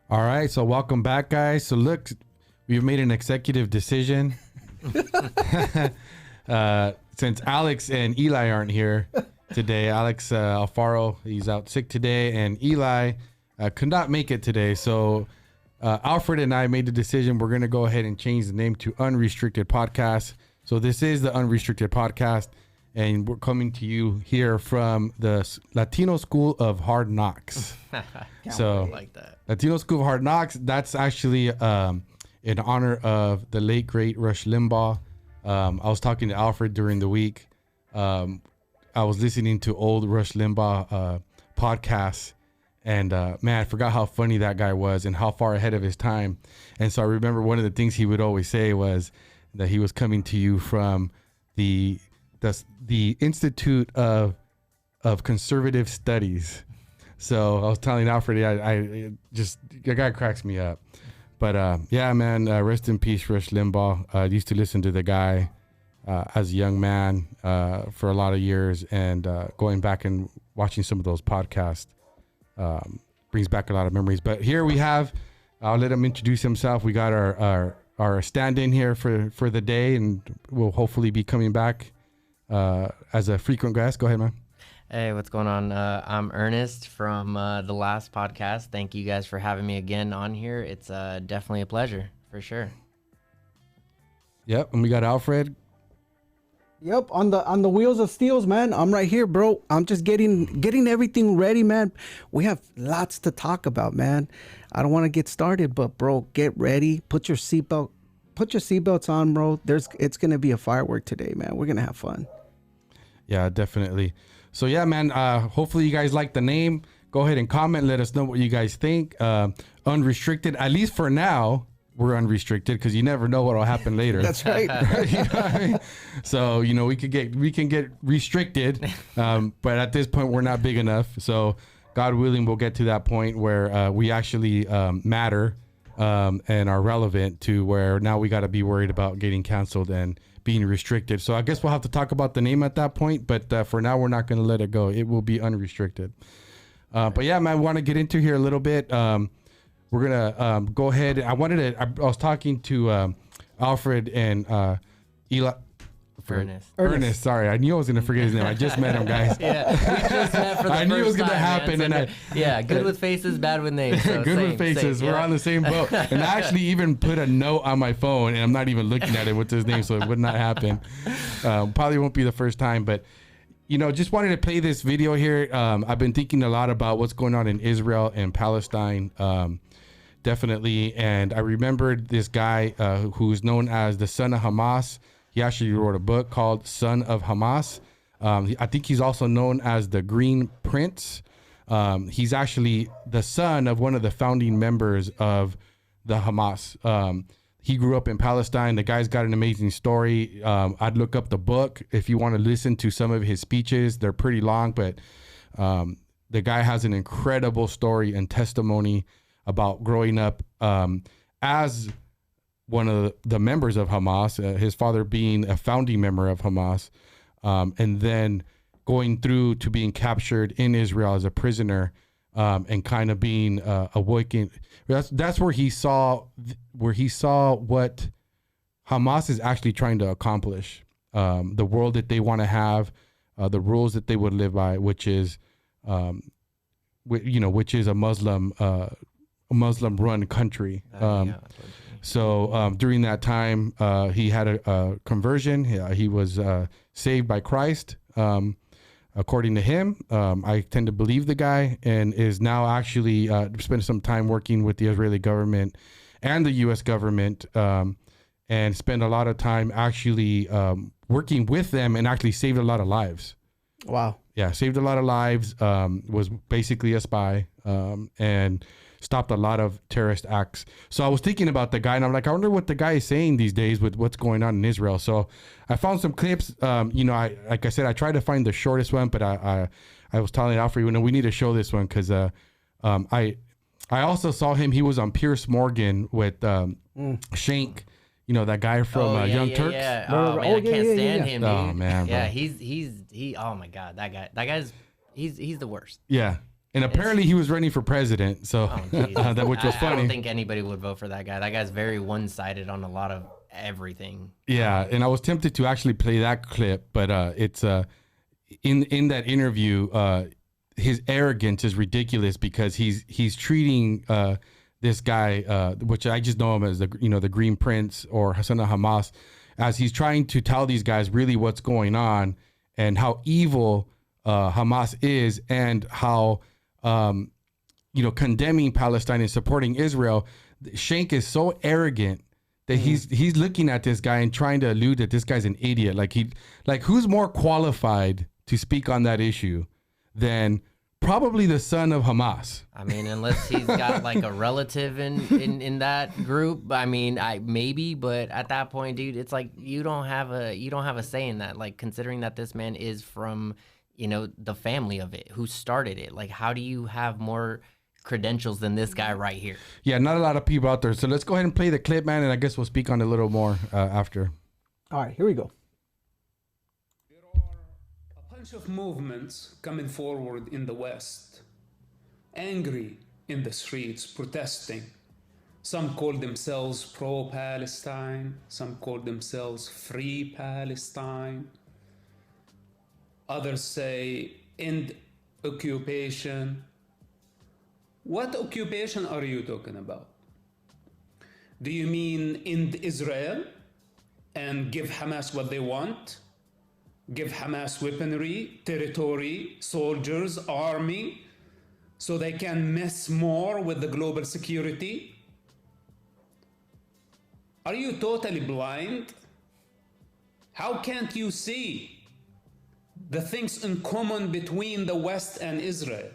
All right, so welcome back, guys. So look, we've made an executive decision. Since Alex and Eli aren't here today, Alex Alfaro, he's out sick today, and Eli could not make it today. So Alfred and I made the decision we're going to go ahead and change the name to Unrestricted Podcast. So this is the Unrestricted Podcast, and we're coming to you here from the Latino School of Hard Knocks. So like that. Latino School of Hard Knocks, that's actually in honor of the late, great Rush Limbaugh. I was talking to Alfred during the week. I was listening to old Rush Limbaugh podcasts, and man, I forgot how funny that guy was and how far ahead of his time. And so I remember one of the things he would always say was that he was coming to you from the Institute of Conservative Studies. So I was telling Alfred, the guy cracks me up. But yeah, man, rest in peace, Rush Limbaugh. I used to listen to the guy as a young man for a lot of years, and going back and watching some of those podcasts brings back a lot of memories. But here we have, I'll let him introduce himself. We got our stand-in here for the day, and we'll hopefully be coming back as a frequent guest. Go ahead, man. Hey, what's going on? I'm Ernest from the last podcast. Thank you guys for having me again on here. It's definitely a pleasure, for sure. Yep, and we got Alfred. Yep, on the wheels of steels, man. I'm right here, bro. I'm just getting everything ready, man. We have lots to talk about, man. I don't want to get started, but bro, get ready. Put your seatbelts on, bro. It's gonna be a firework today, man. We're gonna have fun. Yeah, definitely. So yeah, man, hopefully you guys like the name. Go ahead and comment. Let us know what you guys think. Unrestricted, at least for now, we're unrestricted because you never know what will happen later. That's right. You know what I mean? So, you know, we can get restricted, but at this point, we're not big enough. So God willing, we'll get to that point where we actually matter and are relevant to where now we got to be worried about getting canceled and being restricted. So I guess we'll have to talk about the name at that point, but for now we're not going to let it go. It will be unrestricted. But yeah, man, I want to get into here a little bit. We're gonna go ahead. I was talking to Alfred and Eli. Ernest, sorry, I knew I was gonna forget his name. I just met him, guys. Yeah, we just met for the I knew it was gonna time, happen, man. So good with faces, bad with names. So good with faces. We're on the same boat. And I actually even put a note on my phone, and I'm not even looking at it with his name, so it would not happen. Probably won't be the first time, but you know, just wanted to play this video here. I've been thinking a lot about what's going on in Israel and Palestine. Definitely. And I remembered this guy who's known as the son of Hamas. He actually wrote a book called Son of Hamas. I think he's also known as the Green Prince. He's actually the son of one of the founding members of the Hamas. He grew up in Palestine. The guy's got an amazing story. I'd look up the book if you want to listen to some of his speeches. They're pretty long, but the guy has an incredible story and testimony about growing up as one of the members of Hamas, his father being a founding member of Hamas, and then going through to being captured in Israel as a prisoner, and kind of being awakened. That's where he saw what Hamas is actually trying to accomplish, the world that they want to have, the rules that they would live by, which is a Muslim run country. So during that time, he had a conversion. He was saved by Christ, according to him. I tend to believe the guy, and is now actually spent some time working with the Israeli government and the U.S. government, and spent a lot of time actually working with them, and actually saved a lot of lives. Wow. Yeah, saved a lot of lives, was basically a spy, and stopped a lot of terrorist acts. So I was thinking about the guy, and I'm like, I wonder what the guy is saying these days with what's going on in Israel. So I found some clips. Like I said, I tried to find the shortest one, but I was telling Alfred, we need to show this one because I also saw him. He was on Piers Morgan with Shank. You know, that guy from Young Turks? Yeah. Oh, man, I can't stand him, dude. Oh, man. Yeah, he, oh, my God, that guy. That guy's, he's the worst. Yeah. And apparently he was running for president, so that which was funny. I don't think anybody would vote for that guy. That guy's very one-sided on a lot of everything. Yeah, and I was tempted to actually play that clip, but it's in that interview, his arrogance is ridiculous because he's treating this guy, which I just know him as the Green Prince or Hassan Hamas, as he's trying to tell these guys really what's going on and how evil Hamas is and how condemning Palestine and supporting Israel. Shank is so arrogant that he's looking at this guy and trying to allude that this guy's an idiot. Like who's more qualified to speak on that issue than probably the son of Hamas? I mean, unless he's got like a relative in that group. I mean, maybe, but at that point, dude, it's like you don't have a say in that. Like considering that this man is from, the family of it, who started it. Like, how do you have more credentials than this guy right here? Yeah, not a lot of people out there. So let's go ahead and play the clip, man, and I guess we'll speak on it a little more after. All right, here we go. There are a bunch of movements coming forward in the West, angry in the streets, protesting. Some call themselves pro-Palestine, some call themselves free Palestine. Others say end occupation. What occupation are you talking about? Do you mean end Israel and give Hamas what they want? Give Hamas weaponry, territory, soldiers, army, so they can mess more with the global security? Are you totally blind? How can't you see the things in common between the West and Israel?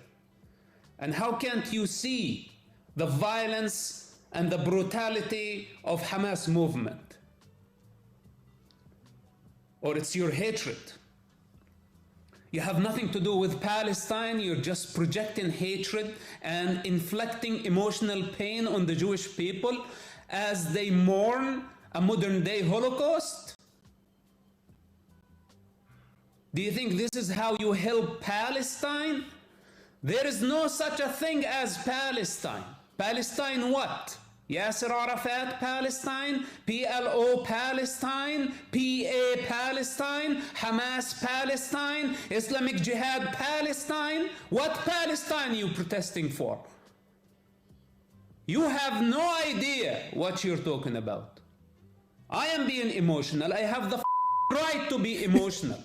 And how can't you see the violence and the brutality of Hamas movement? Or it's your hatred. You have nothing to do with Palestine, you're just projecting hatred and inflicting emotional pain on the Jewish people as they mourn a modern day Holocaust? Do you think this is how you help Palestine? There is no such a thing as Palestine. Palestine what? Yasser Arafat Palestine, PLO Palestine, PA Palestine, Hamas Palestine, Islamic Jihad Palestine. What Palestine are you protesting for? You have no idea what you're talking about. I am being emotional. I have the right to be emotional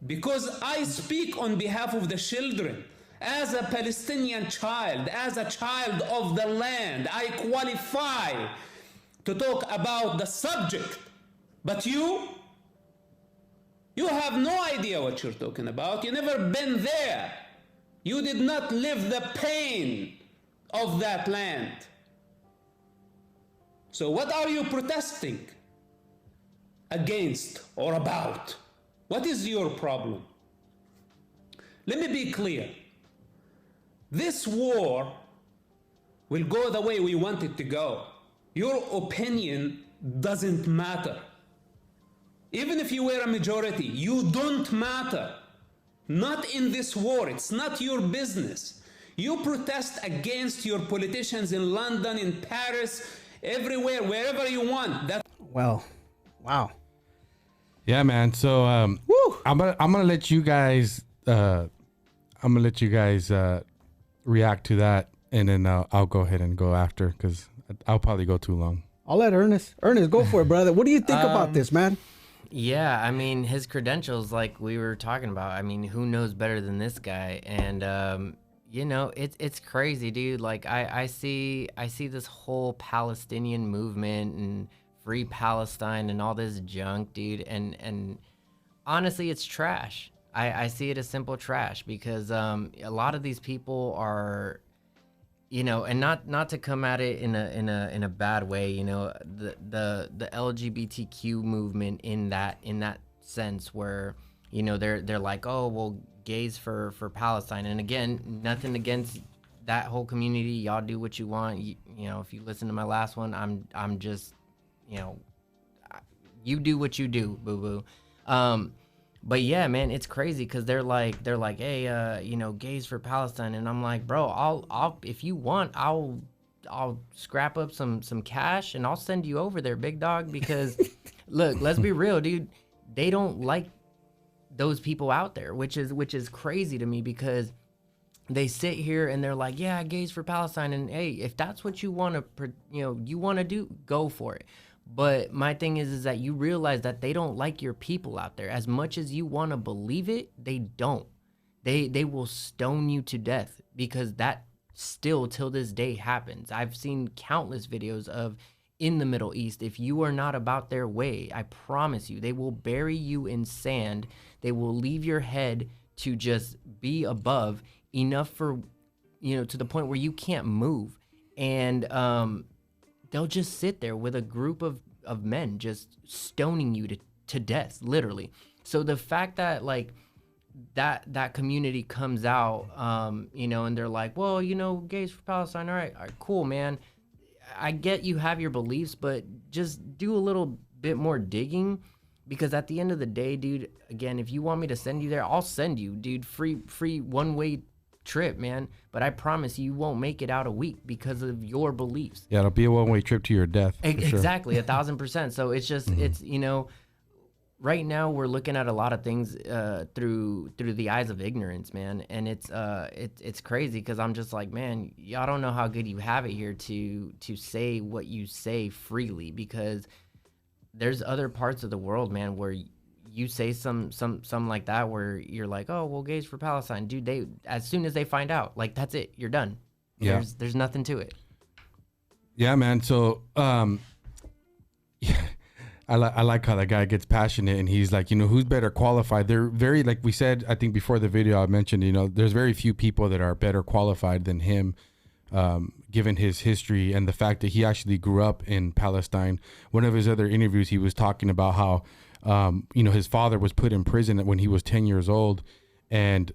because I speak on behalf of the children. As a Palestinian child, as a child of the land, I qualify to talk about the subject. But you have no idea what you're talking about. You never been there. You did not live the pain of that land. So what are you protesting against or about? What is your problem? Let me be clear. This war will go the way we want it to go. Your opinion doesn't matter. Even if you were a majority, you don't matter. Not in this war. It's not your business. You protest against your politicians in London, in Paris, everywhere, wherever you want. Well, wow. Yeah, man. So I'm gonna let you guys react to that, and then I'll go ahead and go after because I'll probably go too long. I'll let Ernest go for it, brother. What do you think about this, man? Yeah, I mean, his credentials, like we were talking about, I mean, who knows better than this guy? And it's crazy, dude. Like I see this whole Palestinian movement and free Palestine and all this junk, dude, and honestly, it's trash. I see it as simple trash because a lot of these people are, and not to come at it in a bad way, the LGBTQ movement in that sense where they're like, oh well, gays for Palestine, and again, nothing against that whole community. Y'all do what you want. If you listen to my last one, I'm just you do what you do, boo boo. But yeah, man, it's crazy because they're like, hey, gays for Palestine, and I'm like, bro, I'll if you want, I'll scrap up some cash and I'll send you over there, big dog. Because look, let's be real, dude. They don't like those people out there, which is crazy to me because they sit here and they're like, yeah, gays for Palestine, and hey, if that's what you want to, you want to do, go for it. But my thing is that you realize that they don't like your people out there as much as you want to believe it. They don't. They will stone you to death because that still till this day happens. I've seen countless videos of in the Middle East. If you are not about their way, I promise you, they will bury you in sand. They will leave your head to just be above enough for, to the point where you can't move. And they'll just sit there with a group of men just stoning you to death, literally. So the fact that like that community comes out, and they're like, well, gays for Palestine, all right, cool, man. I get you have your beliefs, but just do a little bit more digging, because at the end of the day, dude, again, if you want me to send you there, I'll send you, dude, free one-way trip, man. But I promise you won't make it out a week because of your beliefs. Yeah, it'll be a one-way trip to your death. Exactly, 1,000%. So it's just, it's, right now we're looking at a lot of things through the eyes of ignorance, man. And it's crazy because I'm just like, man, y'all don't know how good you have it here to say what you say freely, because there's other parts of the world, man, where you say some like that where you're like, oh, well, gays for Palestine, dude. They, as soon as they find out, like, that's it, you're done. Yeah, there's nothing to it. Yeah, man. So I like how that guy gets passionate and he's like, who's better qualified? They're very, like we said, I think before the video I mentioned, there's very few people that are better qualified than him, given his history and the fact that he actually grew up in Palestine. One of his other interviews, he was talking about how, his father was put in prison when he was 10 years old. And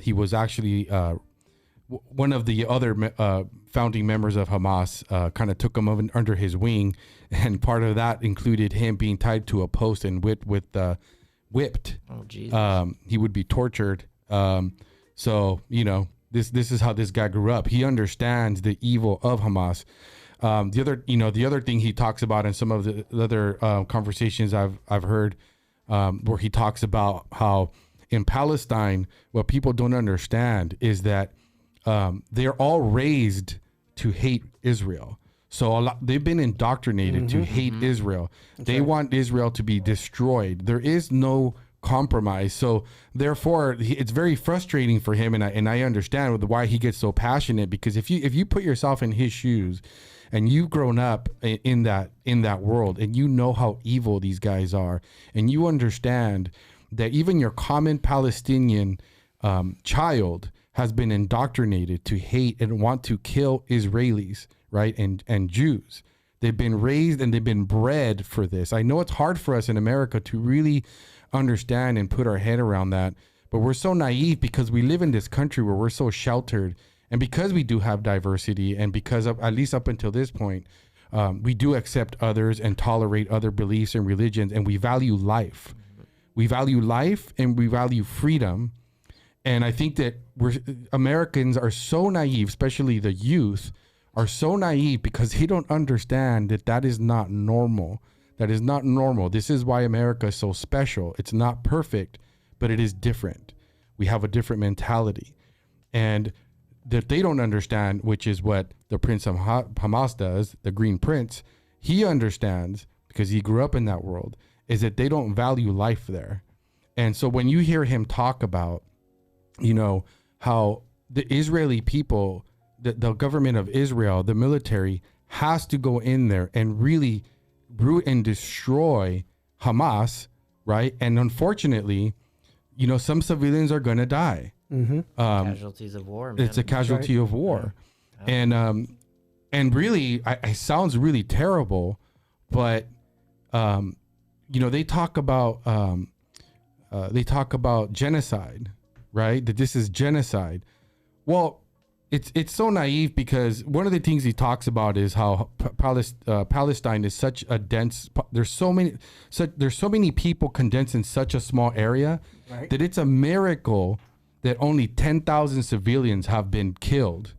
he was actually one of the other founding members of Hamas, kind of took him under his wing. And part of that included him being tied to a post and whipped. Oh, Jesus. He would be tortured. So, this is how this guy grew up. He understands the evil of Hamas. The other thing he talks about in some of the other conversations I've heard, where he talks about how in Palestine, what people don't understand is that they're all raised to hate Israel. So they've been indoctrinated to hate Israel. They want Israel to be destroyed. There is no compromise. So therefore, it's very frustrating for him, and I understand why he gets so passionate, because if you put yourself in his shoes, and you've grown up in that world, and you know how evil these guys are, and you understand that even your common Palestinian child has been indoctrinated to hate and want to kill Israelis, right? And Jews. They've been raised and they've been bred for this. I know it's hard for us in America to really understand and put our head around that, but we're so naive because we live in this country where we're so sheltered, and because we do have diversity, and because at least up until this point, we do accept others and tolerate other beliefs and religions, and we value life. We value life and we value freedom. And I think that Americans are so naive, especially the youth, are so naive because they don't understand that is not normal. That is not normal. This is why America is so special. It's not perfect, but it is different. We have a different mentality. And that they don't understand, which is what the Prince of Hamas does, the Green Prince, he understands, because he grew up in that world, is that they don't value life there. And so when you hear him talk about, how the Israeli people, the government of Israel, the military, has to go in there and really root and destroy Hamas, right? And unfortunately, some civilians are going to die. Casualties of war, man. It's a casualty of war. Yeah. And really, it sounds really terrible, but, they talk about genocide, right? That this is genocide. Well, it's so naive, because one of the things he talks about is how Palestine is such a dense. There's so many people condensed in such a small area, right, that it's a miracle that only 10,000 civilians have been killed.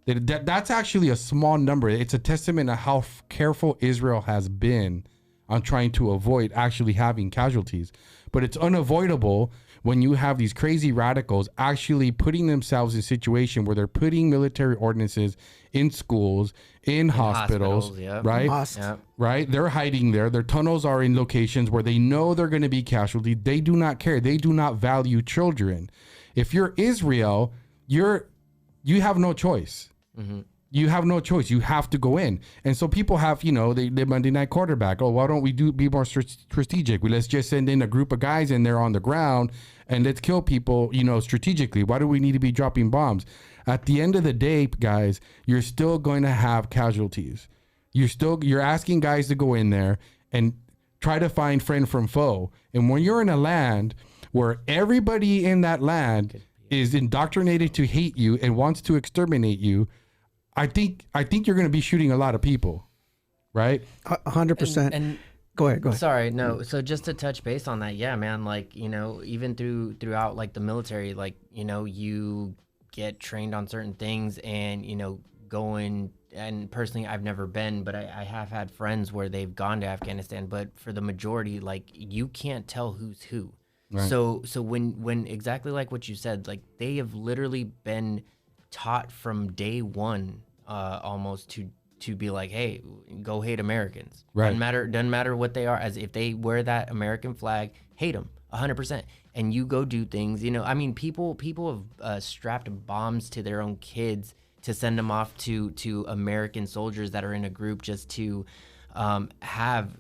That's actually a small number. It's a testament to how careful Israel has been on trying to avoid actually having casualties. But it's unavoidable when you have these crazy radicals actually putting themselves in a situation where they're putting military ordinances in schools, in hospitals, yep. right? Yep. Right? They're hiding there. Their tunnels are in locations where they know they're going to be casualty. They do not care. They do not value children. If you're Israel, you have no choice. Mm-hmm. You have no choice. You have to go in. And so people have, they Monday night quarterback. Oh, why don't we be more strategic? Let's just send in a group of guys in there on the ground and let's kill people, strategically. Why do we need to be dropping bombs? At the end of the day, guys, you're still going to have casualties. You're asking guys to go in there and try to find friend from foe. And when you're in a land where everybody in that land is indoctrinated to hate you and wants to exterminate you, I think you're going to be shooting a lot of people, right? 100%. And go ahead. Sorry, no. So just to touch base on that, yeah, man. Like, even throughout like the military, like, you get trained on certain things, and going. And personally, I've never been, but I have had friends where they've gone to Afghanistan. But for the majority, like, you can't tell who's who. Right. So when exactly like what you said, like, they have literally been taught from day one, almost to be like, hey, go hate Americans. Right. Doesn't matter what they are. As if they wear that American flag, hate them 100%. And you go do things. People have strapped bombs to their own kids to send them off to American soldiers that are in a group just to have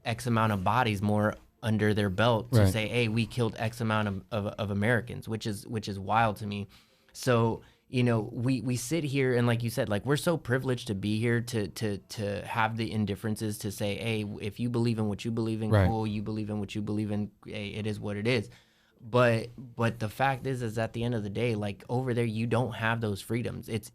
X amount of bodies more under their belt to say, hey, we killed X amount of Americans, which is wild to me. So we sit here, and like you said, like, we're so privileged to be here to have the indifferences to say, hey, if you believe in what you believe in, cool. You believe in what you believe in, hey, it is what it is. But the fact is at the end of the day, like, over there, you don't have those freedoms. It's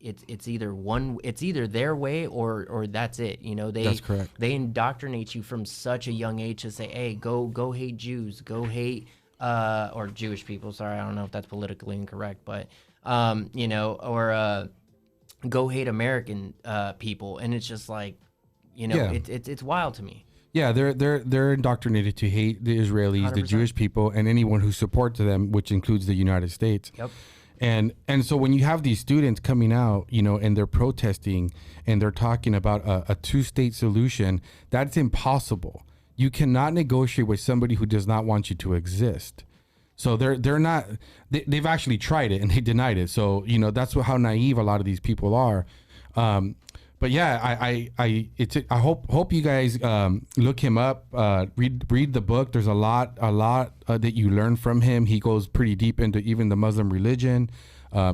either their way or that's it. That's correct. They indoctrinate you from such a young age to say, hey, go hate Jews, go hate or Jewish people. Sorry, I don't know if that's politically incorrect, but go hate American people, and it's just like, it's wild to me. Yeah, they're indoctrinated to hate the Israelis, 100%. The Jewish people, and anyone who supports them, which includes the United States. Yep. And so when you have these students coming out, and they're protesting and they're talking about a two-state solution, that's impossible. You cannot negotiate with somebody who does not want you to exist. So they're not. They've actually tried it and they denied it. So that's how naive a lot of these people are. But yeah, I hope you guys look him up, read the book. There's a lot that you learn from him. He goes pretty deep into even the Muslim religion.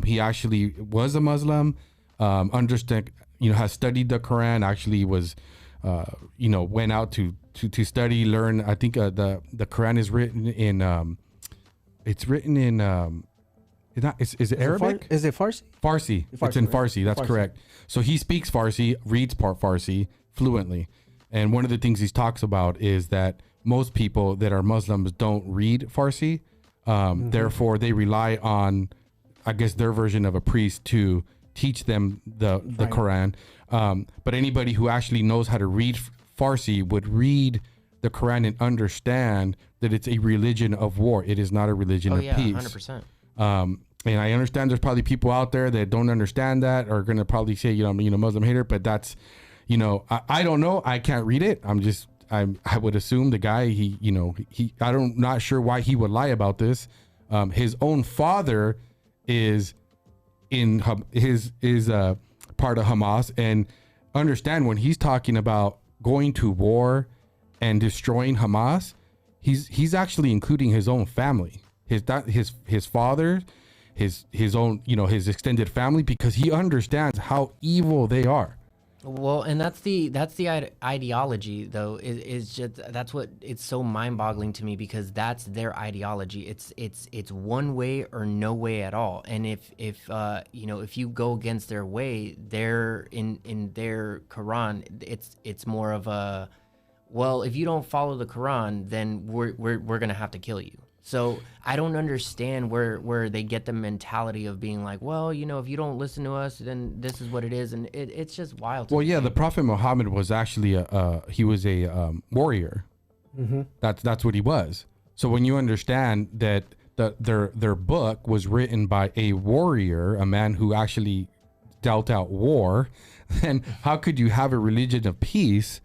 He actually was a Muslim, understand, has studied the Quran. Actually was, went out to study, learn. I think the Quran is written in. It's written in. Is it Arabic? Is it Farsi? Farsi. It's in Farsi. That's Farsi. Correct. So he speaks Farsi, reads Farsi fluently. And one of the things he talks about is that most people that are Muslims don't read Farsi. Therefore, they rely on, I guess, their version of a priest to teach them the Quran. But anybody who actually knows how to read Farsi would read the Quran and understand that it's a religion of war. It is not a religion of peace. 100%. And I understand there's probably people out there that don't understand that, are going to probably say, Muslim hater, but that's, I don't know. I can't read it. I would assume the guy, I'm not sure why he would lie about this. His own father is part of Hamas, and understand when he's talking about going to war and destroying Hamas, he's actually including his own family, his father, his own, his extended family, because he understands how evil they are. Well, and that's the ideology though. Is just that's what it's so mind-boggling to me, because that's their ideology. It's one way or no way at all. And if if you go against their way, they're in their Quran, it's more of a, well, if you don't follow the Quran, then we're gonna have to kill you. So I don't understand where they get the mentality of being like, well, if you don't listen to us, then this is what it is, and it's just wild. Well, yeah, the Prophet Muhammad was actually he was a warrior. Mm-hmm. That's what he was. So when you understand that their book was written by a warrior, a man who actually dealt out war, then how could you have a religion of peace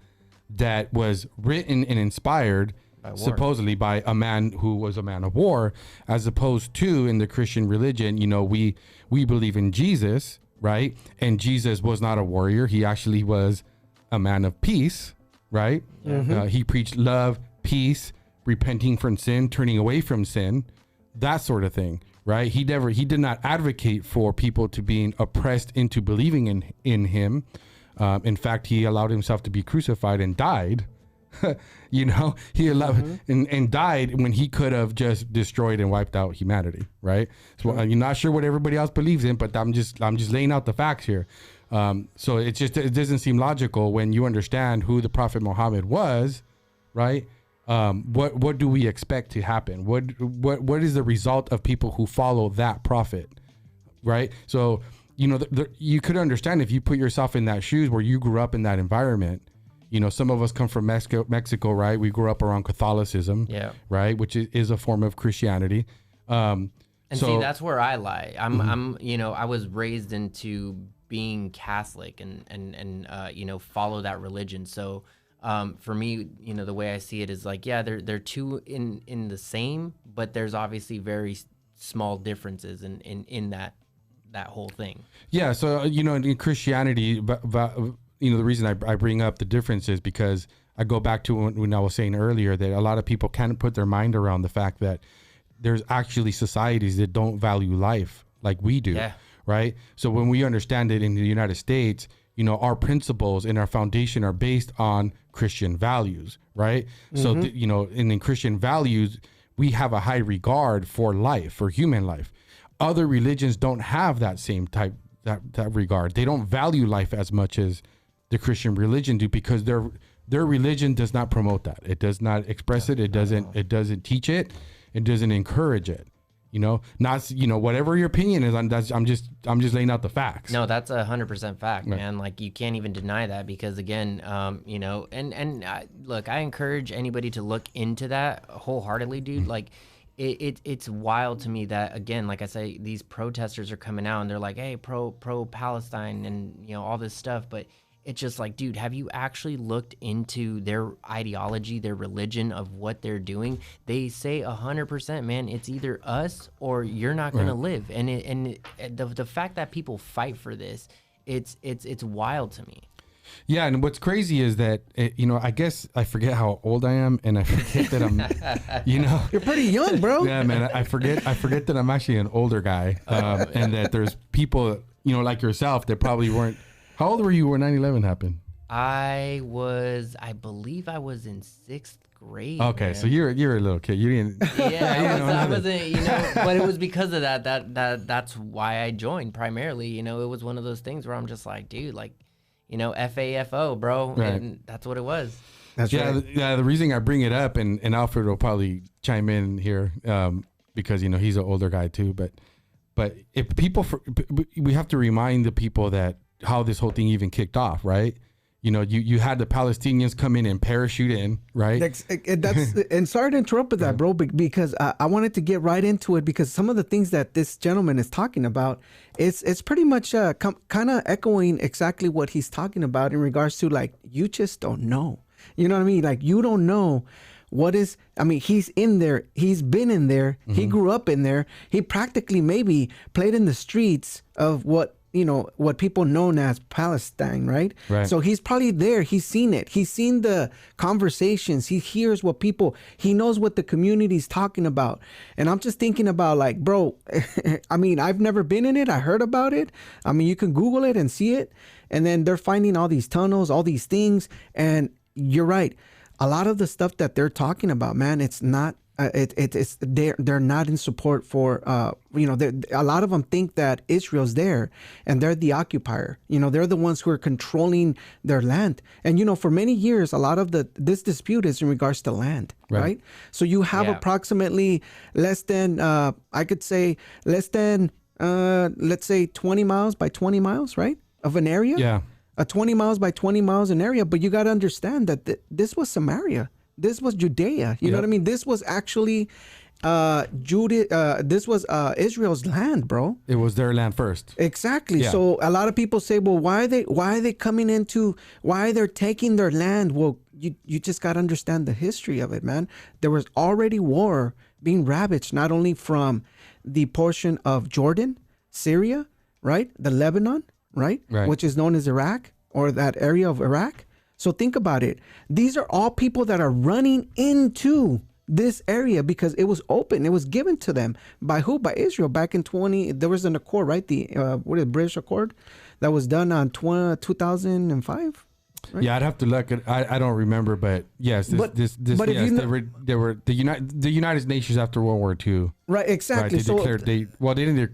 that was written and inspired supposedly by a man who was a man of war, as opposed to in the Christian religion, we believe in Jesus, right? And Jesus was not a warrior. He actually was a man of peace, right? Mm-hmm. He preached love, peace, repenting from sin, turning away from sin, that sort of thing, right? He did not advocate for people to being oppressed into believing in him. In fact, he allowed himself to be crucified and died. He allowed and died when he could have just destroyed and wiped out humanity, right? So you're not sure what everybody else believes in, but I'm just laying out the facts here. So it doesn't seem logical when you understand who the Prophet Muhammad was, right? What do we expect to happen? What is the result of people who follow that prophet, right? So you could understand if you put yourself in that shoes where you grew up in that environment. Some of us come from Mexico, right? We grew up around Catholicism, yeah, right, which is a form of Christianity. And see, that's where I lie. I'm I was raised into being Catholic and follow that religion. So for me, the way I see it is like, yeah, they're two in the same, but there's obviously very small differences in that whole thing. Yeah. So in Christianity, the reason I bring up the difference is because I go back to when I was saying earlier that a lot of people can't put their mind around the fact that there's actually societies that don't value life like we do, right? So when we understand it in the United States, our principles and our foundation are based on Christian values, right? Mm-hmm. So, in Christian values, we have a high regard for life, for human life. Other religions don't have that same type, that regard. They don't value life as much as the Christian religion do, because their religion does not promote that. It does not express it. It doesn't teach it. It doesn't encourage it. Whatever your opinion is on that, I'm just laying out the facts. No, that's 100% fact, man. Like, you can't even deny that, because again, look, I encourage anybody to look into that wholeheartedly, dude. Mm-hmm. Like, it's wild to me that, again, like I say, these protesters are coming out and they're like, hey, pro Palestine and all this stuff, but it's just like, dude, have you actually looked into their ideology, their religion of what they're doing? They say 100%, man, it's either us or you're not going to live. And the fact that people fight for this, it's wild to me. Yeah, and what's crazy is that, I guess I forget how old I am, and I forget that I'm, You're pretty young, bro. Yeah, man, I forget that I'm actually an older guy, and that there's people, like yourself that probably weren't. How old were you when 9/11 happened? I believe I was in 6th grade. Okay, man. So you're a little kid. You didn't. Yeah, I wasn't. But it was because of that's why I joined primarily. It was one of those things where I'm just like, dude, like, FAFO, bro, right. And that's what it was. That's right. Yeah. The reason I bring it up, and Alfred will probably chime in here, because he's an older guy too. But if people, we have to remind the people that how this whole thing even kicked off, right? You had the Palestinians come in and parachute in, right? That's and sorry to interrupt with that, bro, because I wanted to get right into it, because some of the things that this gentleman is talking about, it's pretty much kind of echoing exactly what he's talking about in regards to, like, you just don't know. You know what I mean? Like, you don't know what is, he's in there. He's been in there. Mm-hmm. He grew up in there. He practically maybe played in the streets of what, what people known as Palestine, right? Right. So he's probably there. He's seen it. He's seen the conversations. He hears what he knows what the community's talking about. And I'm just thinking about like, bro, I mean, I've never been in it. I heard about it. I mean, you can Google it and see it. And then they're finding all these tunnels, all these things. And you're right. A lot of the stuff that they're talking about, man, it's not, it's they're not in support for a lot of them think that Israel's there and they're the occupier. They're the ones who are controlling their land. And for many years, a lot of this dispute is in regards to land, right? So you have approximately less than I could say less than let's say 20 miles by 20 miles, right, of an area. Yeah. A 20 miles by 20 miles an area, but you got to understand that this was Samaria. This was Judea. You know what I mean? This was actually this was Israel's land, bro. It was their land first. Exactly. Yeah. So a lot of people say, well, why are they coming into, why they're taking their land? Well, you just got to understand the history of it, man. There was already war being ravaged, not only from the portion of Jordan, Syria, right? The Lebanon, right? Which is known as Iraq, or that area of Iraq. So think about it. These are all people that are running into this area because it was open. It was given to them by who? By Israel. Back in there was an accord, right? The British Accord that was done on 2005. Right? Yeah, I'd have to look at. I don't remember, but yes, But yes, if you know- they were the United Nations after World War II. Right, exactly. Right, they declared they didn't.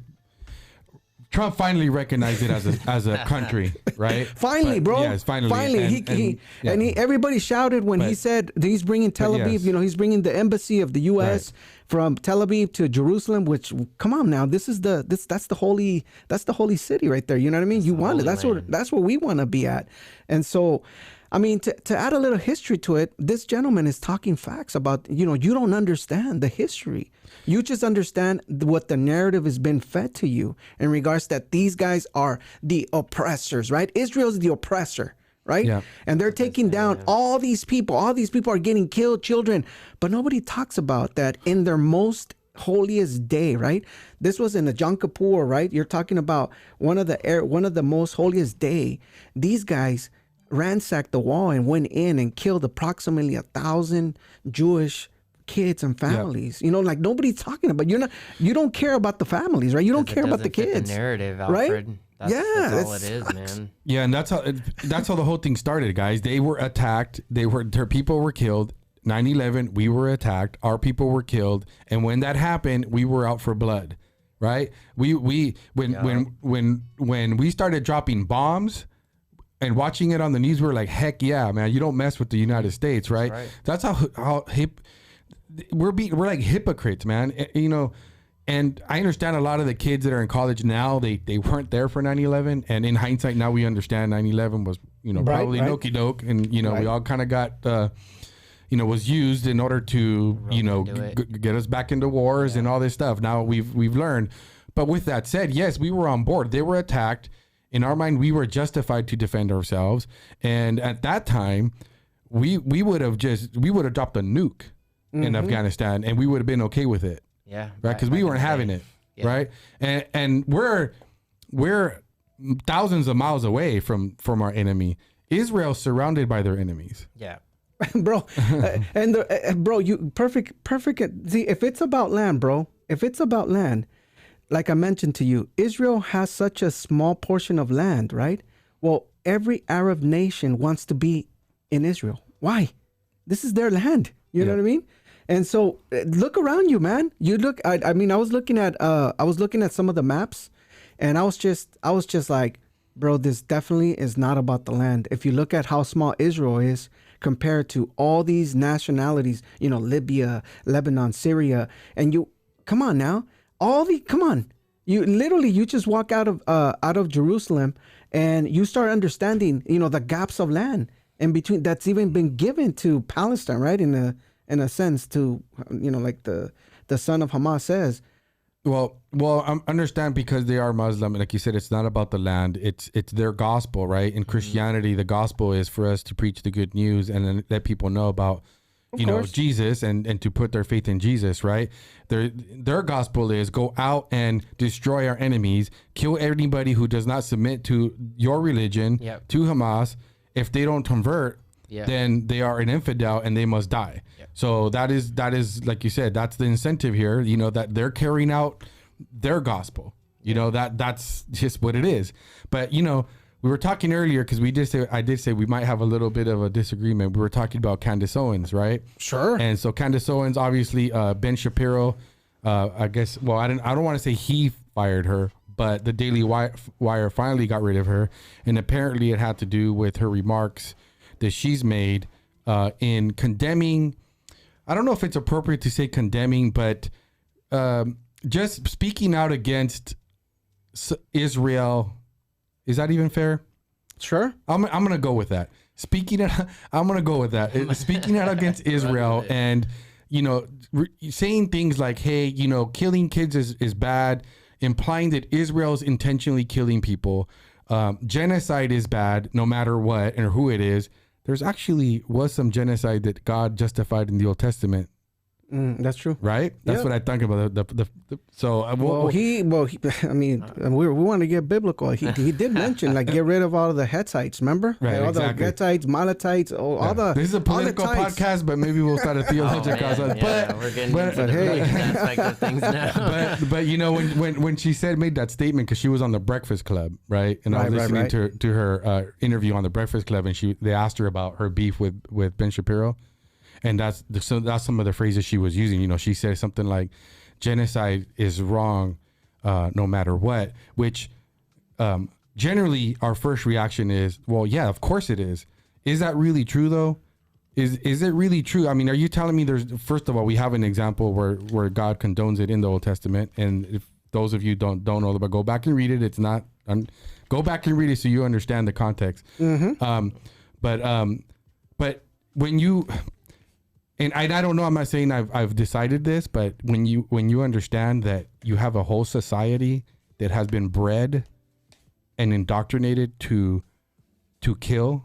Trump finally recognized it as a country, right? Finally, bro. Yes, finally. Everybody shouted when he said that he's bringing Tel Aviv. yes. He's bringing the embassy of the U.S. from Tel Aviv to Jerusalem. Which, come on now, that's the holy city right there. You know what I mean? You want it. That's where we want to be at. And so, I mean, to add a little history to it, this gentleman is talking facts about, you don't understand the history. You just understand what the narrative has been fed to you in regards that these guys are the oppressors, right? Israel's the oppressor, right? Yeah. And they're taking down all these people. All these people are getting killed, children. But nobody talks about that in their most holiest day, right? This was in the Yom Kippur, right? You're talking about one of the most holiest day. These guys ransacked the wall and went in and killed approximately 1,000 Jewish kids and families. Like nobody's talking about. You don't care about the families, right? You don't care about the kids. The narrative, Alfred. Right? That's all it is, man. Yeah, and that's how the whole thing started, guys. They were attacked. Their people were killed. 9/11, we were attacked. Our people were killed, and when that happened, we were out for blood, right? When we started dropping bombs and watching it on the news, we were like, heck yeah, man! You don't mess with the United States, right? That's how hip. We're like hypocrites, man. And I understand a lot of the kids that are in college now, they weren't there for 9/11, and in hindsight now we understand 9/11 was probably an okey doke, and we all kind of got was used in order to get us back into wars and all this stuff. Now we've learned, but with that said, yes, we were on board. They were attacked. In our mind, we were justified to defend ourselves, and at that time, we would have dropped a nuke in Afghanistan, and we would have been okay with it. Yeah. Right. Because we weren't having it. Yeah. Right. And we're thousands of miles away from our enemy. Israel's surrounded by their enemies. Yeah. Bro. Bro, you perfect. See, if it's about land, bro, like I mentioned to you, Israel has such a small portion of land, right? Well, every Arab nation wants to be in Israel. Why? This is their land. You know what I mean? And so look around you, man. You look. I mean, I was looking at some of the maps, and I was just like, bro, this definitely is not about the land. If you look at how small Israel is compared to all these nationalities, Libya, Lebanon, Syria, and come on now, you just walk out of Jerusalem, and you start understanding, the gaps of land in between that's even been given to Palestine, right? In a sense, to like the son of Hamas says. Well, I understand, because they are Muslim, and like you said, it's not about the land. It's their gospel, right? In Christianity, the gospel is for us to preach the good news and then let people know about you know, course. Jesus and to put their faith in Jesus, right? Their gospel is go out and destroy our enemies, kill anybody who does not submit to your religion, Yep. to Hamas. If they don't convert, Yep. then they are an infidel and they must die. Yep. So that is like you said, that's the incentive here, you know, that they're carrying out their gospel. You know, that's just what it is. But, you know, we were talking earlier because I did say we might have a little bit of a disagreement. We were talking about Candace Owens, right? Sure. And so Candace Owens, obviously, Ben Shapiro, I guess, well, I don't want to say he fired her, but the Daily Wire finally got rid of her. And apparently it had to do with her remarks that she's made in condemning, I don't know if it's appropriate to say condemning, but just speaking out against Israel. Is that even fair? Sure. I'm gonna go with that. I'm gonna go with that. Speaking out against Israel and, you know, saying things like, hey, you know, killing kids is bad, implying that Israel's intentionally killing people. Genocide is bad no matter what and who it is. There's actually was some genocide that God justified in the Old Testament. That's true. Right? That's Yep. what I think about. So I mean, we want to get biblical. He did mention like get rid of all of the Hetzites. Remember? Right, All exactly. the Hetzites, Malatites, all the. This is a political all the types. podcast, but maybe we'll start a theological podcast. Yeah, we're getting into the hey. religion aspect of things now. but you know, when she made that statement, because she was on the Breakfast Club, right? And I was Right, listening to her interview on the Breakfast Club, and they asked her about her beef with Ben Shapiro. And that's some of the phrases she was using. You know, she said something like, genocide is wrong no matter what, which generally our first reaction is, well, yeah, of course it is. Is that really true, though? Is it really true? I mean, are you telling me first of all, we have an example where God condones it in the Old Testament. And if those of you don't know about, go back and read it. It's not, go back and read it so you understand the context. Mm-hmm. But when you... And I don't know, I'm not saying I've decided this, but when you understand that you have a whole society that has been bred and indoctrinated to kill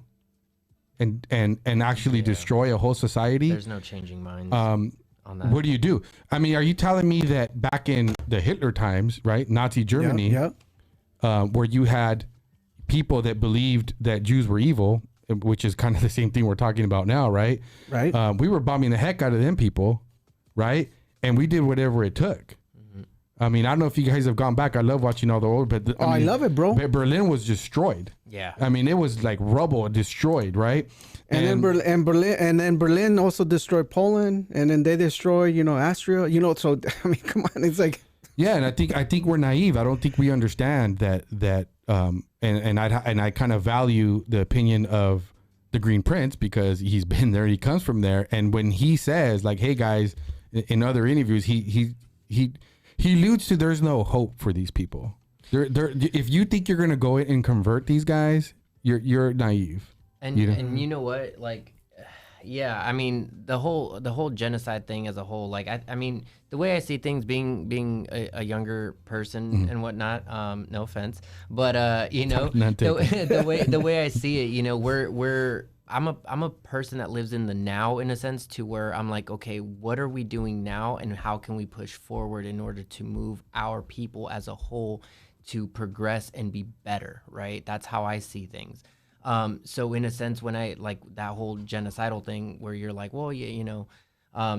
and actually destroy a whole society, There's no changing minds on that. what do you do? I mean, are you telling me that back in the Hitler times, right, Nazi Germany, where you had people that believed that Jews were evil, which is kind of the same thing we're talking about now, right? Right. We were bombing the heck out of them people, right? And we did whatever it took. Mm-hmm. I mean, I don't know if you guys have gone back. I love watching all the old, but I love it, bro. Berlin was destroyed. Yeah. I mean, it was like rubble, destroyed, right? And then Berlin also destroyed Poland, and then they destroyed, Isreal. So I mean, come on, it's like. Yeah, and I think we're naive. I don't think we understand that. And I kind of value the opinion of the Green Prince because he's been there. He comes from there, and when he says like, "Hey guys," in other interviews, he alludes to there's no hope for these people. If you think you're gonna go in and convert these guys, you're naive. And you know what, like, yeah, I mean the whole genocide thing as a whole, like I mean the way I see things, being a younger person and whatnot, no offense, but the way I see it, I'm a person that lives in the now, in a sense, to where I'm like, okay, what are we doing now, and how can we push forward in order to move our people as a whole to progress and be better, right? That's how I see things. So in a sense, when I like that whole genocidal thing where you're like, well, yeah,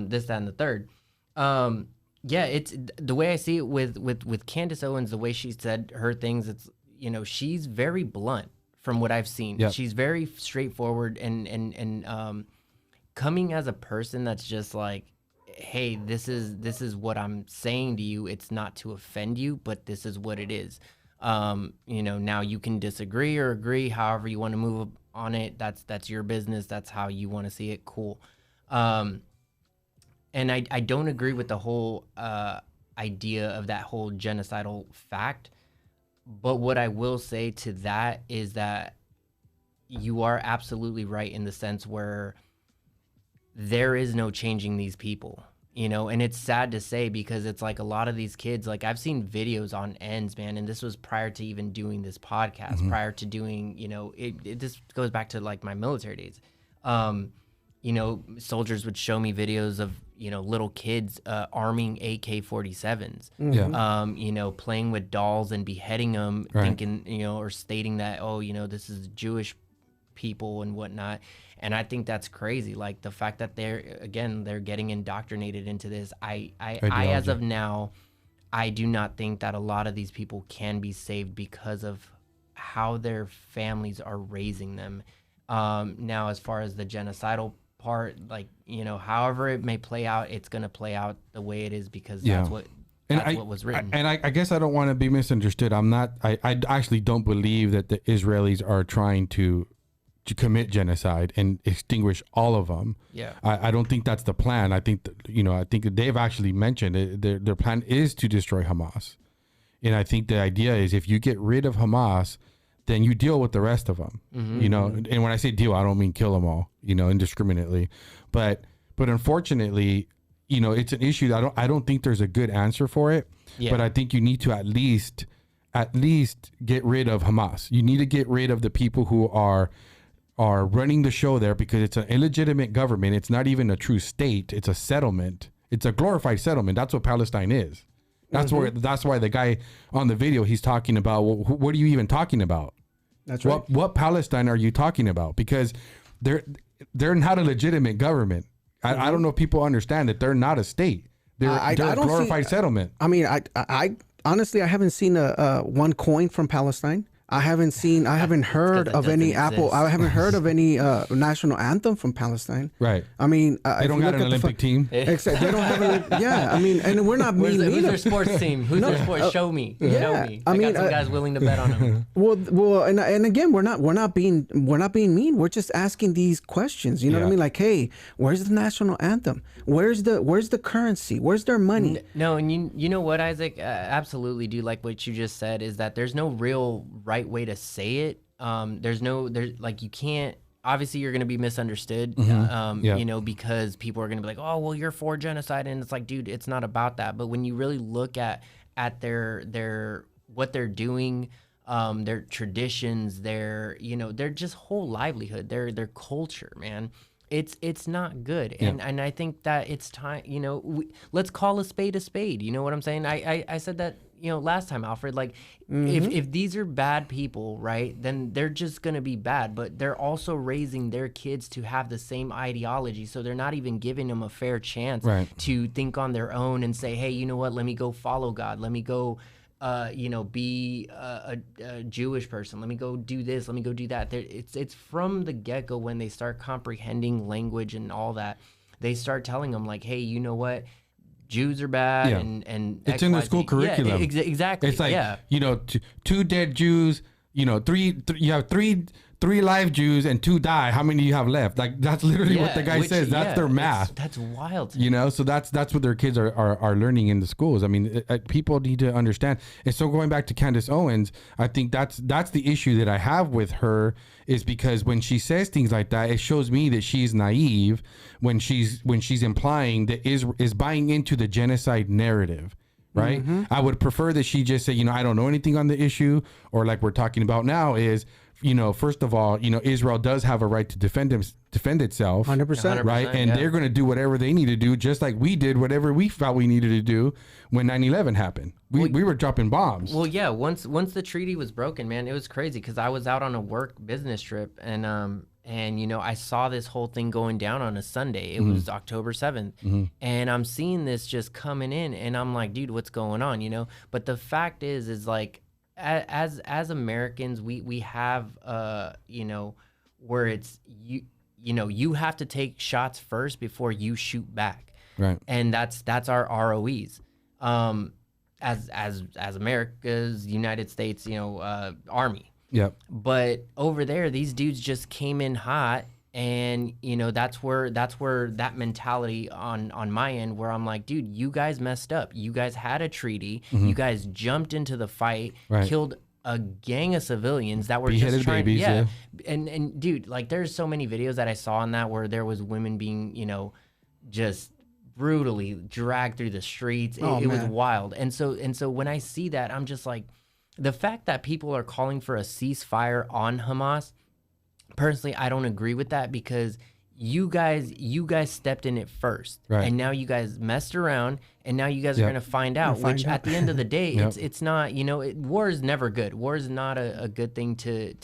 this, that, and the third, yeah, it's the way I see it with Candace Owens, the way she said her things. It's, she's very blunt from what I've seen. Yep. She's very straightforward and coming as a person that's just like, hey, this is what I'm saying to you. It's not to offend you, but this is what it is. Now you can disagree or agree, however you want to move on it. That's your business. That's how you want to see it. Cool. And I don't agree with the whole idea of that whole genocidal fact. But what I will say to that is that you are absolutely right in the sense where there is no changing these people. And it's sad to say, because it's like a lot of these kids, like I've seen videos on ends, man, and this was prior to even doing this podcast, prior to doing, this goes back to like my military days. you know, soldiers would show me videos of, you know, little kids arming AK-47s, you know, playing with dolls and beheading them, thinking, you know, or stating that, oh, you know, this is Jewish people and whatnot. And I think that's crazy. Like the fact that they're getting indoctrinated into this. I as of now, I do not think that a lot of these people can be saved because of how their families are raising them. Now, as far as the genocidal part, like, you know, however it may play out, it's going to play out the way it is because that's what was written. I guess I don't want to be misunderstood. I actually don't believe that the Israelis are trying to commit genocide and extinguish all of them. Yeah. I don't think that's the plan. I think that they've actually mentioned it. Their plan is to destroy Hamas. And I think the idea is if you get rid of Hamas, then you deal with the rest of them, you know, and when I say deal, I don't mean kill them all, you know, indiscriminately, but unfortunately, you know, it's an issue that I don't think there's a good answer for it, but I think you need to at least get rid of Hamas. You need to get rid of the people who are running the show there because it's an illegitimate government. It's not even a true state. It's a settlement. It's a glorified settlement. That's what Palestine is. That's why the guy on the video, he's talking about, well, what are you even talking about? That's right. What Palestine are you talking about? Because they're not a legitimate government. I don't know if people understand that they're not a state. They're a glorified settlement. I mean, I honestly, I haven't seen a one coin from Palestine. I haven't heard of any Apple. I haven't heard of any national anthem from Palestine. Right. I mean, they don't got an Olympic team. Except they don't have I mean, and we're not mean. Who's their sports team? Who's their sports? Show me. Show me. I mean, got some guys willing to bet on them. Well, and again, we're not being mean. We're just asking these questions. You know what I mean? Like, hey, where's the national anthem? Where's the currency? Where's their money? No, and you know what, Isaac? Absolutely, do like what you just said. Is that there's no real right way to say it. There's like, you can't, obviously you're going to be misunderstood, you know, because people are going to be like, oh, well, you're for genocide. And it's like, dude, it's not about that. But when you really look at their what they're doing, their traditions, their just whole livelihood, their culture, man, it's not good. And I think that it's time, you know, let's call a spade a spade. You know what I'm saying? I said that, you know, last time, Alfred, like, if these are bad people, right, then they're just going to be bad, but they're also raising their kids to have the same ideology. So they're not even giving them a fair chance to think on their own and say, hey, you know what, let me go follow God. Let me go, you know, be a Jewish person. Let me go do this. Let me go do that. It's from the get-go when they start comprehending language and all that, they start telling them like, hey, you know what, Jews are bad, and it's in the school curriculum. Yeah, exactly. It's like, you know, two dead Jews, you know, you have three live Jews and 2 die. How many do you have left? Like, that's literally what the guy says. That's their math. That's wild. You know, so that's what their kids are learning in the schools. I mean, people need to understand. And so going back to Candace Owens, I think that's the issue that I have with her, is because when she says things like that, it shows me that she's naive when she's implying that is buying into the genocide narrative. Right. I would prefer that she just say, you know, I don't know anything on the issue, or like we're talking about now is, you know, first of all, you know, Israel does have a right to defend itself. 100%. Right. And they're going to do whatever they need to do, just like we did whatever we felt we needed to do when 9/11 happened. We were dropping bombs. Well, yeah. Once the treaty was broken, man, it was crazy because I was out on a work business trip, and you know, I saw this whole thing going down on a Sunday. It was October 7th. And I'm seeing this just coming in, and I'm like, dude, what's going on? You know, but the fact is like, as Americans, we have, you know, where it's, you know, you have to take shots first before you shoot back. Right. And that's our ROEs. As America's United States, you know, Army. Yep. But over there, these dudes just came in hot, and you know, that's where that mentality on my end, where I'm like, dude, you guys messed up. You guys had a treaty. You guys jumped into the fight, killed a gang of civilians that were just trying, babies, and dude, like, there's so many videos that I saw on that where there was women being, you know, just brutally dragged through the streets. It was wild. And so when I see that, I'm just like, the fact that people are calling for a ceasefire on Hamas, personally, I don't agree with that, because you guys stepped in it first, Right. and now you guys messed around, and now you guys are gonna find out. Which at the end of the day, it's not. War is never good. War is not a good thing to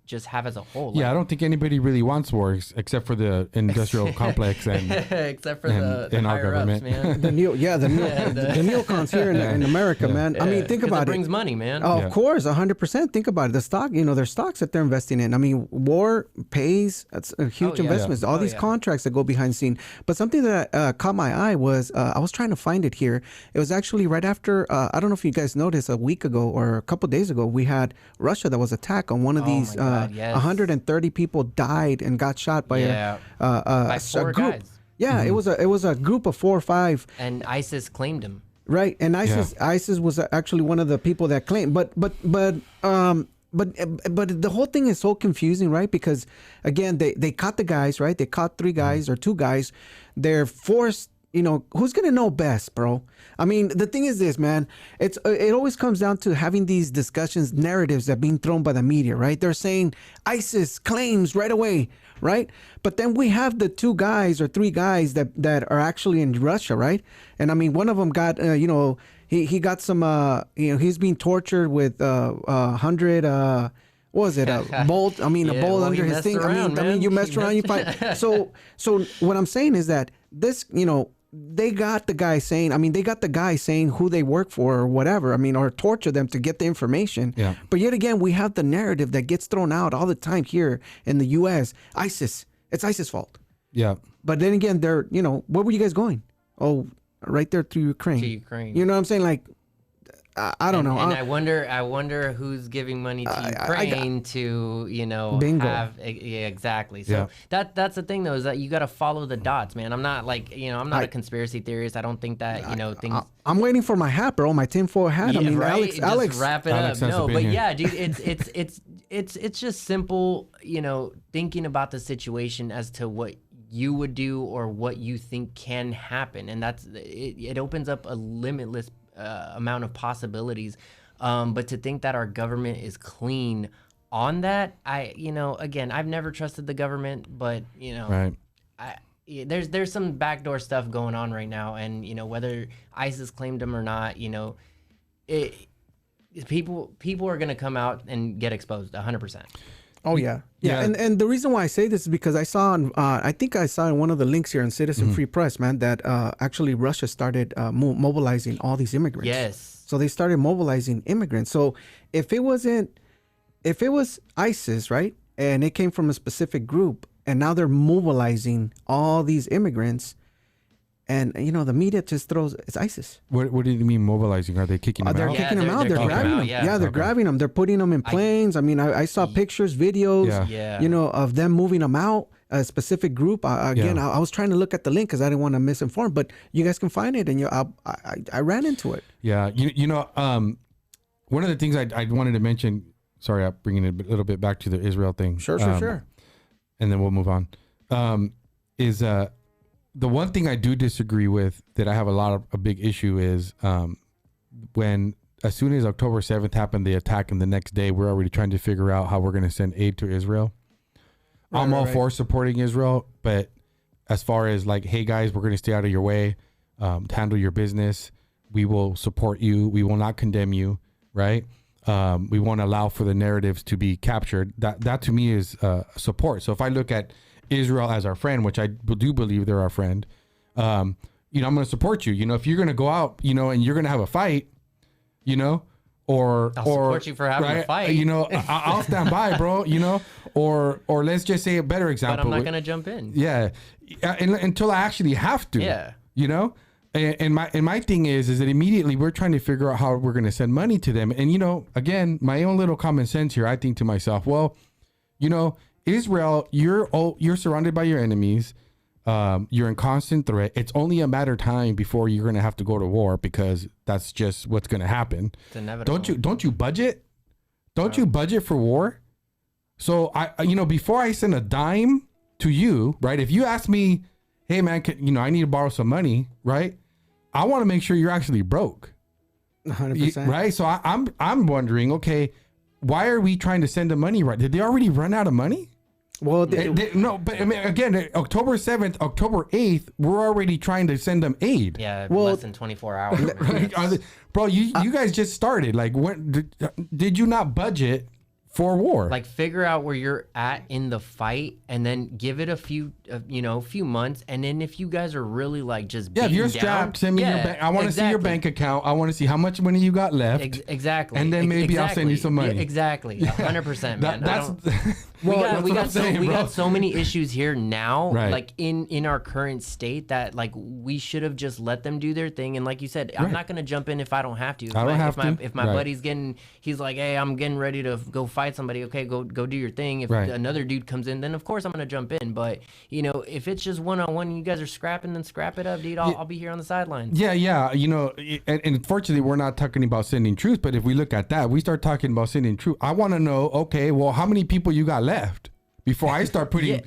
just have as a whole. Yeah, I don't think anybody really wants wars except for the industrial complex and except for the our higher ups, government. man. the neocons here in America, man. I mean, think about it. Brings money, man. Oh, of course, 100%. Think about it. The stock, their stocks that they're investing in. I mean, war pays. That's a huge investment. All these contracts that go behind the scene. But something that caught my eye was I was trying to find it here. It was actually right after, I don't know if you guys noticed, a week ago or a couple days ago, we had Russia that was attacked on one of these. 130 people died and got shot by by four a group. guys. Yeah, it was a group of 4 or 5. And ISIS claimed him. Right, and ISIS was actually one of the people that claimed, but the whole thing is so confusing, right? Because again, they caught the guys, right? They caught 3 guys or 2 guys. They're forced. Who's gonna know best, bro? I mean, the thing is this, man. It always comes down to having these discussions, narratives that are being thrown by the media, right? They're saying ISIS claims right away, right? But then we have the 2 guys or 3 guys that are actually in Russia, right? And I mean, one of them got, he got some, he's being tortured with 100. What was it? A bolt? I mean, a bolt under his thing. Around, I mean, you messed around, you fight. So what I'm saying is that this, they got the guy saying who they work for or whatever. I mean, or torture them to get the information. Yeah. But yet again, we have the narrative that gets thrown out all the time here in the U.S. ISIS. It's ISIS' fault. Yeah. But then again, they're, where were you guys going? Oh, right there through Ukraine. To Ukraine. You know what I'm saying? Like, I don't know. And I wonder who's giving money to Ukraine to, Bingo. exactly. So that's the thing though, is that you got to follow the dots, man. I'm not I'm not a conspiracy theorist. I don't think that, things. I'm waiting for my hat, bro. My tinfoil hat. Yeah, I mean, right? Alex, wrap it Alex up. has No, to be but here. yeah, dude, it's just simple, thinking about the situation as to what you would do or what you think can happen, and that's it opens up a limitless amount of possibilities, but to think that our government is clean on that, again, I've never trusted the government, but Right. there's some backdoor stuff going on right now, and whether ISIS claimed them or not, people are gonna come out and get exposed 100%. Oh yeah. And the reason why I say this is because I saw on, I think I saw in one of the links here in Citizen Free Press, man, that actually Russia started mobilizing all these immigrants. Yes. So they started mobilizing immigrants. So if it was ISIS, right, and it came from a specific group, and now they're mobilizing all these immigrants, and the media just throws it's ISIS. What do you mean mobilizing? Are they kicking them They're out? kicking them out. They're grabbing them. Yeah, they're grabbing them. They're putting them in planes. I mean, I saw pictures, videos, of them moving them out. A specific group. I was trying to look at the link because I didn't want to misinform, but you guys can find it, and I ran into it. Yeah, one of the things I wanted to mention. Sorry, I'm bringing it a little bit back to the Israel thing. Sure. And then we'll move on. Is the one thing I do disagree with, that I have a big issue is when as soon as October 7th happened, the attack, and the next day we're already trying to figure out how we're going to send aid to Israel. I'm all for supporting Israel, but as far as like, hey guys, we're going to stay out of your way, handle your business. We will support you. We will not condemn you, right? We won't allow for the narratives to be captured. That to me is support. So if I look at Israel as our friend, which I do believe they're our friend, I'm going to support you. If you're going to go out, and you're going to have a fight, or I'll support you for having a fight. I'll stand by, bro. Or let's just say a better example. But I'm not going to jump in. Yeah, until I actually have to. Yeah. And my thing is that immediately we're trying to figure out how we're going to send money to them. And again, my own little common sense here, I think to myself, well, Israel, you're surrounded by your enemies. You're in constant threat. It's only a matter of time before you're going to have to go to war, because that's just what's going to happen. It's inevitable. Don't you budget? Don't you budget for war? So before I send a dime to you, right? If you ask me, hey man, I need to borrow some money, right? I want to make sure you're actually broke. 100%. Right? So I'm wondering, okay, why are we trying to send the money right? Did they already run out of money? Well, No, but I mean, again, October 7th, October 8th, we're already trying to send them aid. Yeah, Well- less than 24 hours. man. Bro, you guys just started. Like, when did you not budget for war? Like, figure out where you're at in the fight, and then give it a few months, and then if you guys are really like just yeah, if you're beaten strapped, down, send me your yeah, bank. I want to see your exactly. bank account. I want to see how much money you got left. Exactly. And then maybe I'll send you some money. Yeah, exactly. 100%, man. That's We that's what I'm saying, bro. got so many issues here now, Right. like in our current state, that like we should have just let them do their thing. And like you said, I'm not gonna jump in if I don't have to. If my Right. buddy's he's like, hey, I'm getting ready to go fight somebody. Okay, go do your thing. If Right. another dude comes in, then of course I'm gonna jump in. But if it's just one-on-one, you guys are scrapping, then scrap it up, dude. I'll be here on the sidelines. Yeah. And unfortunately, we're not talking about sending troops. But if we look at that, we start talking about sending troops. I want to know, okay, well, how many people you got left before I start putting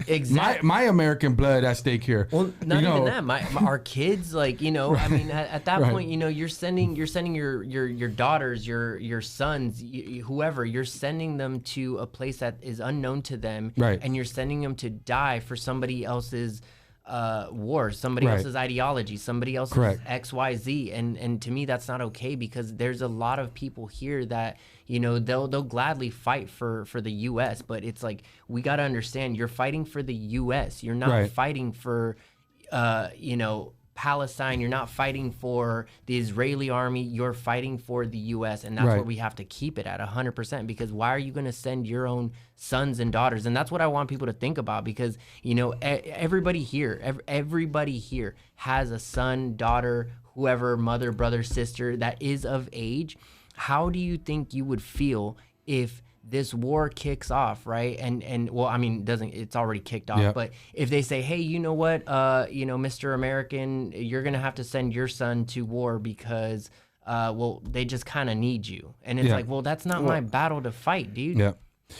my American blood at stake here? Well, not even that. Our kids, like, I mean, at that Right. point, you're sending your daughters, your sons, whoever, you're sending them to a place that is unknown to them, Right. and you're sending them to die for somebody else's war, somebody Right. else's ideology, somebody else's Correct. XYZ, and to me that's not okay, because there's a lot of people here that they'll gladly fight for the US, but it's like, we got to understand, you're fighting for the US, you're not Right. fighting for Palestine, you're not fighting for the Israeli army, you're fighting for the US, and that's Right. where we have to keep it at 100%, because why are you going to send your own sons and daughters? And that's what I want people to think about, because everybody here has a son, daughter, whoever, mother, brother, sister that is of age. How do you think you would feel if this war kicks off, right? And well, I mean, it's already kicked off, Yep. but if they say, hey, you know what, Mr. American, you're going to have to send your son to war because, well, they just kind of need you. And it's Yeah. like, well, that's not my battle to fight, dude. Yeah.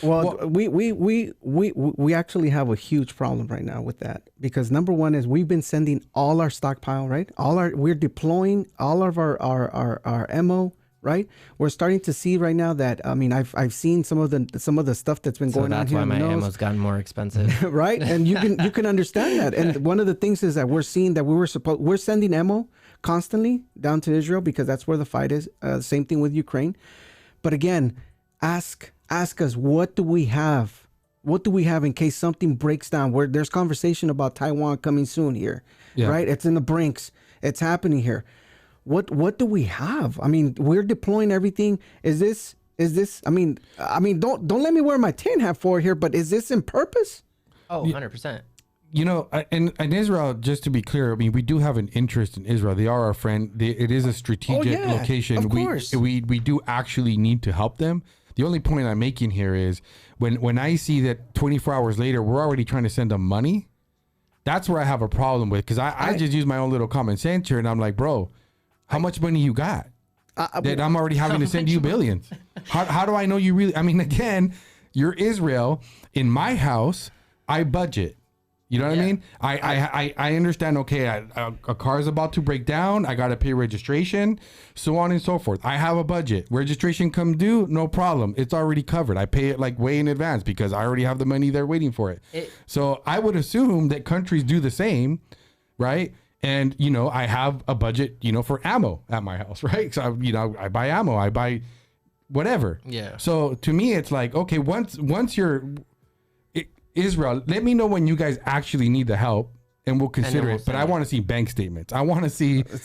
Well, we actually have a huge problem right now with that, because number one is we've been sending all our stockpile, right? We're deploying all of our ammo, right? We're starting to see right now that, I mean, I've seen some of the stuff that's been going on That's here. why in the my nose. ammo's gotten more expensive. Right? And you can understand that. And one of the things is that we're seeing that we're sending ammo constantly down to Israel, because that's where the fight is. Same thing with Ukraine. But again, ask us, what do we have? What do we have in case something breaks down? Where there's conversation about Taiwan coming soon here, Yeah. right? It's in the brinks. It's happening here. What do we have? I mean, we're deploying everything. Is this? I mean, don't let me wear my tin hat for here, but is this in purpose? Oh, 100%. In Israel, just to be clear, I mean, we do have an interest in Israel. They are our friend. It is a strategic yeah, location. of course. We do actually need to help them. The only point I'm making here is when I see that 24 hours later, we're already trying to send them money, that's where I have a problem with, because I just use my own little common sense here, and I'm like, bro, how much money you got? That I'm already having to send you billions. How do I know you really? I mean, again, you're Israel. In my house, I budget. You know what I mean? I understand, okay, a car is about to break down. I got to pay registration, so on and so forth. I have a budget. Registration come due, no problem. It's already covered. I pay it like way in advance because I already have the money there waiting for it. So I would assume that countries do the same, right? And, I have a budget, for ammo at my house, right? So, I buy ammo, I buy whatever. Yeah. So to me, it's like, okay, once you're Israel, let me know when you guys actually need the help, and we'll consider it. But I want to see bank statements. I want to see. But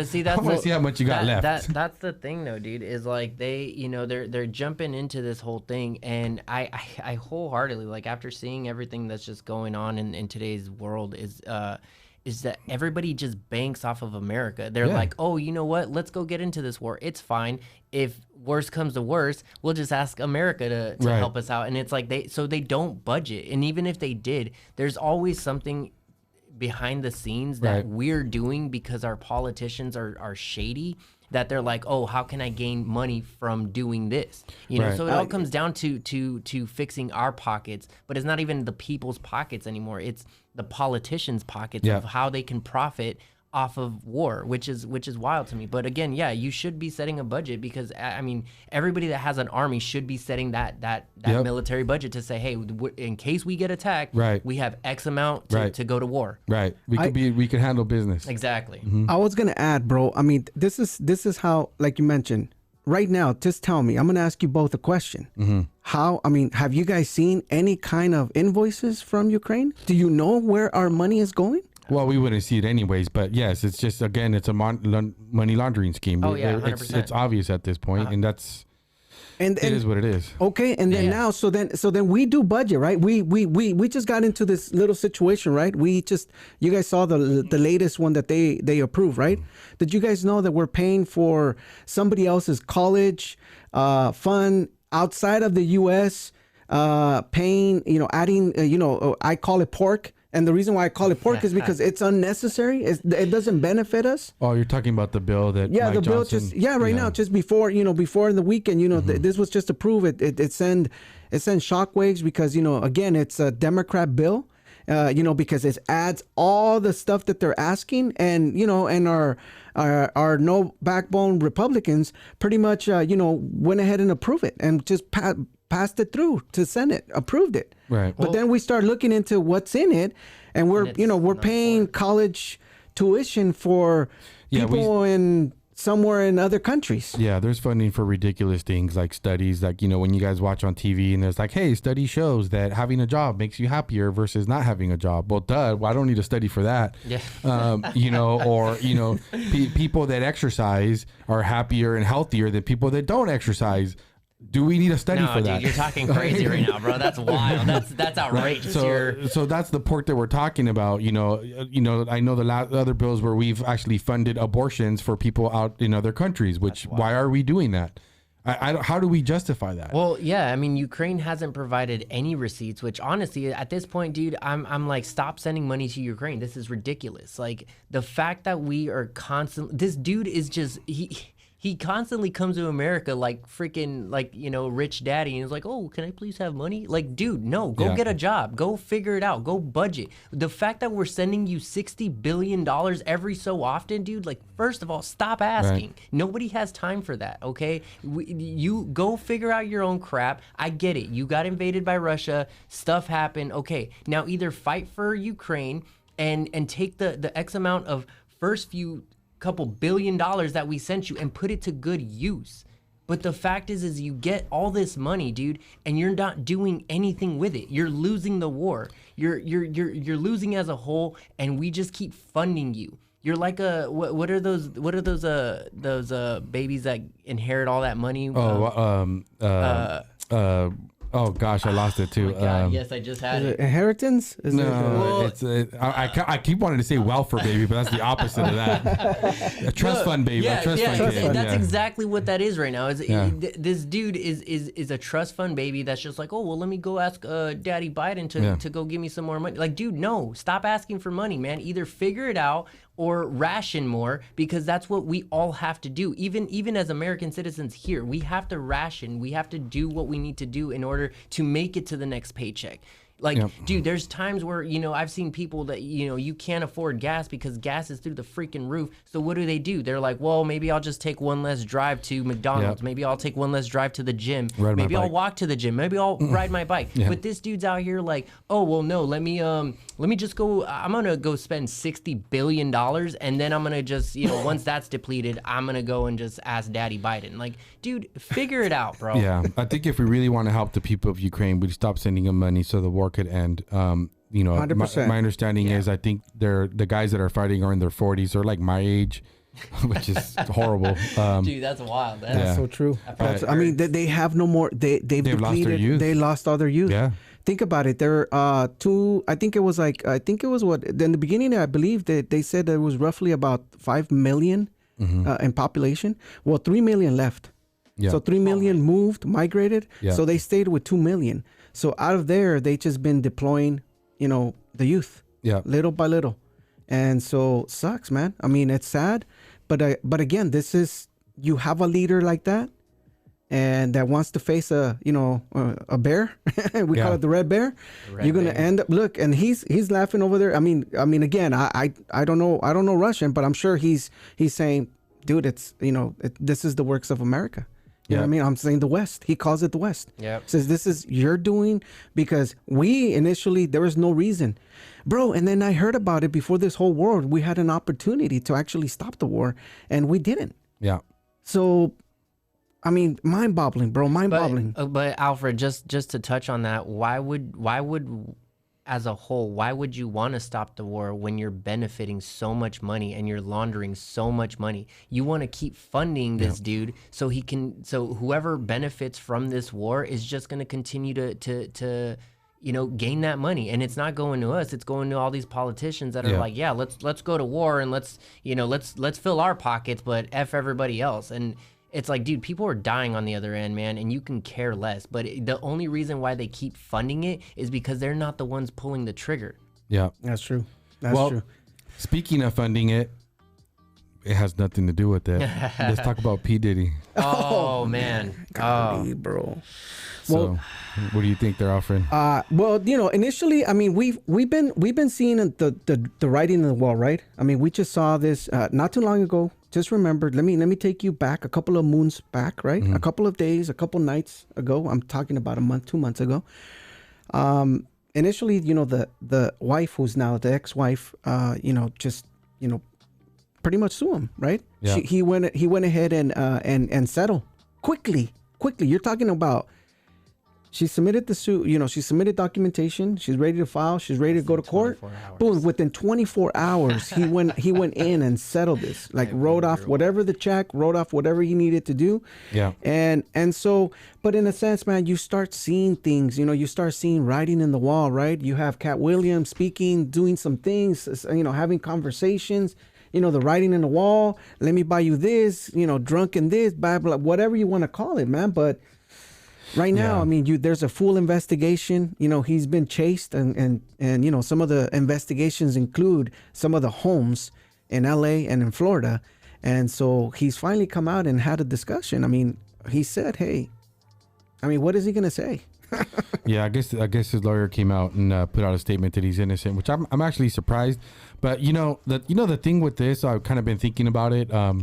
see, that's I want to see how much you got left. That's the thing, though, dude. Is like they're jumping into this whole thing, and I wholeheartedly, like, after seeing everything that's just going on in today's world, is that everybody just banks off of America. They're like, oh, you know what? Let's go get into this war. It's fine. If worse comes to worse, we'll just ask America to help us out. And it's like they don't budget. And even if they did, there's always something behind the scenes that we're doing because our politicians are shady, that they're like, oh, how can I gain money from doing this? So it all comes down to fixing our pockets, but it's not even the people's pockets anymore. It's the politicians' pockets of how they can profit off of war, which is wild to me. But again, yeah, you should be setting a budget, because I mean, everybody that has an army should be setting that Yep. military budget to say, hey, in case we get attacked, Right. we have X amount to go to war. Right. We could handle business. Exactly. I was gonna add, bro. I mean, this is how, like you mentioned, right now. Just tell me. I'm gonna ask you both a question. How? I mean, have you guys seen any kind of invoices from Ukraine? Do you know where our money is going? Well, we wouldn't see it anyways, but yes, it's just, again, it's a money laundering scheme. Oh, yeah, 100%. It's obvious at this point, and that's it is what it is. Okay, and then now, so then we do budget, right? We just got into this little situation, right? You guys saw the latest one that they approved, right? Did you guys know that we're paying for somebody else's college fund outside of the U.S., paying, adding, I call it pork. And the reason why I call it pork is because it's unnecessary. It doesn't benefit us. Oh, you're talking about the bill that Mike the bill Johnson, now, just before before in the weekend, this was just approved. It sends shockwaves because again, it's a Democrat bill, because it adds all the stuff that they're asking, and and our no backbone Republicans pretty much went ahead and approved it and just passed it through to Senate, approved it. Right. But then we start looking into what's in it, and we're paying college tuition for people in somewhere in other countries. Yeah, there's funding for ridiculous things like studies, like when you guys watch on TV and there's like, hey, study shows that having a job makes you happier versus not having a job. Well, well, I don't need to study for that. Yeah. People that exercise are happier and healthier than people that don't exercise. Do we need a study for that? Dude, you're talking crazy right now, bro. That's wild. That's outrageous. So that's the pork that we're talking about. I know the other bills where we've actually funded abortions for people out in other countries. Which why are we doing that? How do we justify that? Well, yeah, I mean, Ukraine hasn't provided any receipts, which honestly, at this point, dude, I'm like, stop sending money to Ukraine. This is ridiculous. Like, the fact that we are constantly, this dude is just, he constantly comes to America like freaking, like, rich daddy, and is like, oh, can I please have money? Like, dude, no, go get a job. Go figure it out. Go budget. The fact that we're sending you $60 billion every so often, dude, like, first of all, stop asking. Right. Nobody has time for that, okay? You go figure out your own crap. I get it. You got invaded by Russia. Stuff happened. Okay, now either fight for Ukraine and take the X amount of first few couple $1 billion that we sent you and put it to good use. But the fact is you get all this money, dude, and you're not doing anything with it. You're losing the war. You're losing as a whole, and we just keep funding you. You're like what are those babies that inherit all that money? Oh gosh, I lost it too. Oh my God, yes, I just had it. Inheritance? I keep wanting to say welfare baby, but that's the opposite of that. A trust fund baby. Yeah, fund kid. That's exactly what that is right now. This dude is a trust fund baby that's just like, oh well, let me go ask Daddy Biden to go give me some more money. Like, dude, no, stop asking for money, man. Either figure it out or ration more, because that's what we all have to do. Even as American citizens here, we have to ration. We have to do what we need to do in order to make it to the next paycheck. Like, dude, there's times where, I've seen people that, you can't afford gas because gas is through the freaking roof. So what do? They're like, well, maybe I'll just take one less drive to McDonald's. Yep. Maybe I'll take one less drive to the gym. Maybe I'll walk to the gym. Maybe I'll ride my bike. Yeah. But this dude's out here like, oh, well, no, let me just go. I'm going to go spend $60 billion. And then I'm going to just, once that's depleted, I'm going to go and just ask Daddy Biden. Like, dude, figure it out, bro. Yeah. I think if we really want to help the people of Ukraine, we'd stop sending them money so the war could end. 100%. My understanding is I think the guys that are fighting are in their 40s or like my age, which is horrible. Dude, that's wild. That's so true. I mean, they have no more. They've depleted, lost their youth. They lost all their youth. Yeah. Think about it. There are I think it was what in the beginning, I believe that they said there was roughly about 5 million in population. Well, 3 million left. Yeah. So 3 million migrated. Yeah. So they stayed with 2 million. So out of there, they just been deploying, the youth, little by little, and so sucks, man. I mean, it's sad, but again, you have a leader like that, and that wants to face a bear, we call Yeah. it the red bear, Red you're gonna bear. end up and he's laughing over there. I mean again, I don't know Russian, but I'm sure he's saying, dude, it's this is the works of America. You know what I mean? I'm saying the West. He calls it the West. Yep. Says this is you're doing because we initially there was no reason, bro. And then I heard about it before this whole war. We had an opportunity to actually stop the war, and we didn't. Yeah. So, I mean, mind-boggling, bro. Mind-boggling. But Alfred, just to touch on that, why would as a whole, why would you want to stop the war when you're benefiting so much money and you're laundering so much money? You want to keep funding this dude so whoever benefits from this war is just going to continue to gain that money, and it's not going to us, it's going to all these politicians that are like, yeah, let's go to war and let's fill our pockets, but F everybody else. And it's like, dude, people are dying on the other end, man, and you can care less. But the only reason why they keep funding it is because they're not the ones pulling the trigger. Yeah. That's true. That's true. Speaking of funding it has nothing to do with it. Let's talk about P-diddy. Oh man. Golly, bro. So, what do you think they're offering? Well, initially, I mean, we've been seeing the writing on the wall, right? I mean, we just saw this not too long ago. Just remember, let me take you back a couple of moons back, right? A couple of days, a couple nights ago. I'm talking about a month, 2 months ago. Initially, the wife, who's now the ex-wife, pretty much sue him, right? Yeah. He went ahead and settled quickly. You're talking about. She submitted the suit, she submitted documentation. She's ready to file. She's ready to go to court. Boom! Within 24 hours, he went in and settled this. Like wrote off whatever the check, wrote off whatever he needed to do. Yeah. And so, but in a sense, man, you start seeing things. You start seeing writing in the wall, right? You have Cat Williams speaking, doing some things, having conversations. The writing in the wall. Let me buy you this. Drunk in this, blah blah, whatever you want to call it, man. But right now, I mean, there's a full investigation. He's been chased, and some of the investigations include some of the homes in LA and in Florida. And so he's finally come out and had a discussion. I mean, he said, hey, I mean, what is he going to say? Yeah, I guess his lawyer came out and put out a statement that he's innocent, which I'm actually surprised. But the thing with this, I've kind of been thinking about it a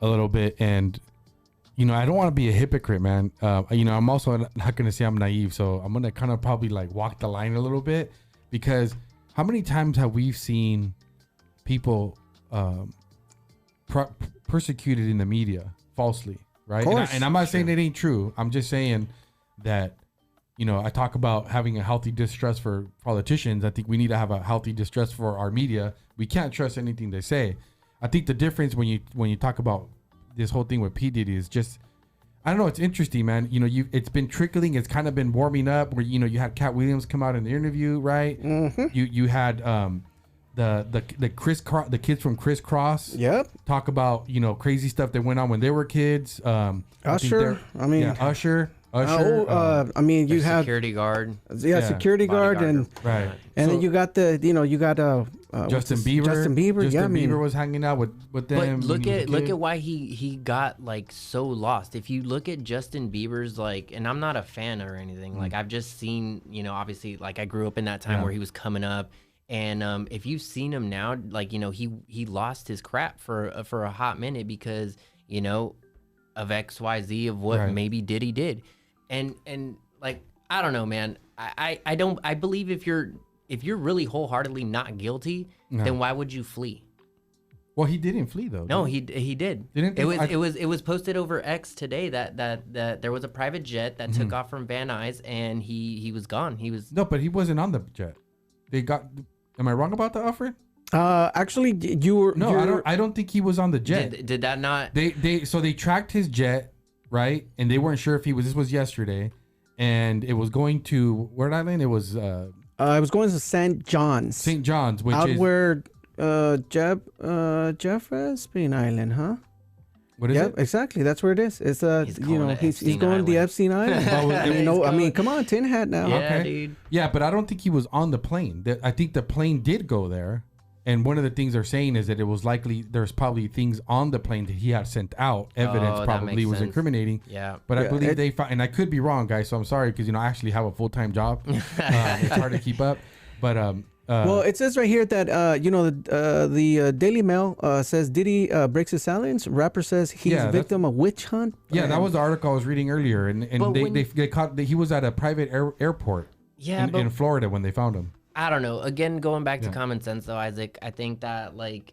little bit, and I don't want to be a hypocrite, man. I'm also not going to say I'm naive, so I'm going to kind of probably like walk the line a little bit, because how many times have we seen people persecuted in the media falsely, right? And I'm not saying it ain't true. I'm just saying that, I talk about having a healthy distrust for politicians. I think we need to have a healthy distrust for our media. We can't trust anything they say. I think the difference when you talk about this whole thing with P-diddy is just, I don't know, it's interesting, man. It's been trickling. It's kind of been warming up where, you had Cat Williams come out in the interview, right? Mm-hmm. You had the kids from Criss Cross talk about, crazy stuff that went on when they were kids. Usher. Usher. I mean, you have security guard. Yeah, security guard, and right. And then you got Justin Bieber. Justin Bieber was hanging out with them. But look at why he got like so lost. If you look at Justin Bieber's and I'm not a fan or anything. Like I've just seen, obviously, like I grew up in that time where he was coming up. And if you've seen him now, like he lost his crap for a hot minute because of XYZ of what maybe Diddy did, and like I don't know, man. I believe if you're really wholeheartly not guilty, then why would you flee? Well, he didn't flee though. No, he did. It was posted over X today that there was a private jet that took off from Van Nuys and he was gone. No, but he wasn't on the jet. Am I wrong about that, Alfred? Actually, you were. No, I don't think he was on the jet. Did that not? They tracked his jet, right? And they weren't sure if he was. This was yesterday, and it was going to where island? It was. It was going to St. John's. St. John's, which out is where Jefferson Island, huh? What is it? Exactly. That's where it is. It's he's going to the Epstein Island. I mean, come on, tin hat now. Yeah, okay. dude. Yeah, but I don't think he was on the plane. I think the plane did go there. And one of the things they're saying is that it was likely there's probably things on the plane that he had sent out. Evidence that probably makes was sense. incriminating. Yeah. But I Yeah, believe they found, and I could be wrong, guys. So I'm sorry because I actually have a full-time job. It's hard to keep up. But well, it says right here that the Daily Mail says Diddy breaks his silence. Rapper says he's victim of witch hunt. yeah, that was the article I was reading earlier, and But they caught he was at a private airport in Florida when they found him. I don't know. Again, going back to common sense, though, Isaac, I think that like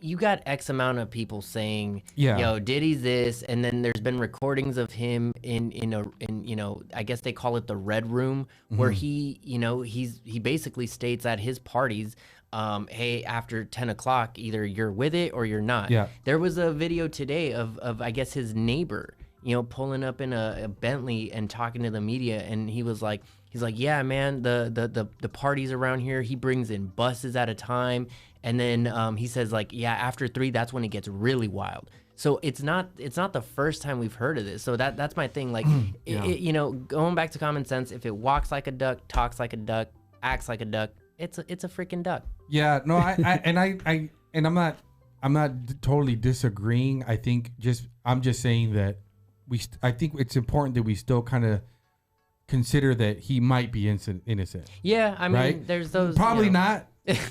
you got X amount of people saying, "Yo, Diddy's this," and then there's been recordings of him in I guess they call it the Red Room, where he basically states at his parties, hey, after 10 o'clock, either you're with it or you're not. Yeah. There was a video today of I guess his neighbor, pulling up in a Bentley and talking to the media, and he's like, yeah, man, the parties around here, he brings in buses at a time. And then he says like, yeah, after 3, that's when it gets really wild. So it's not the first time we've heard of this. So that's my thing. Like, going back to common sense, if it walks like a duck, talks like a duck, acts like a duck, it's a freaking duck. Yeah, no, I'm not totally disagreeing. I'm just saying that I think it's important that we still kind of consider that he might be innocent. Yeah, I mean, right? There's those probably not.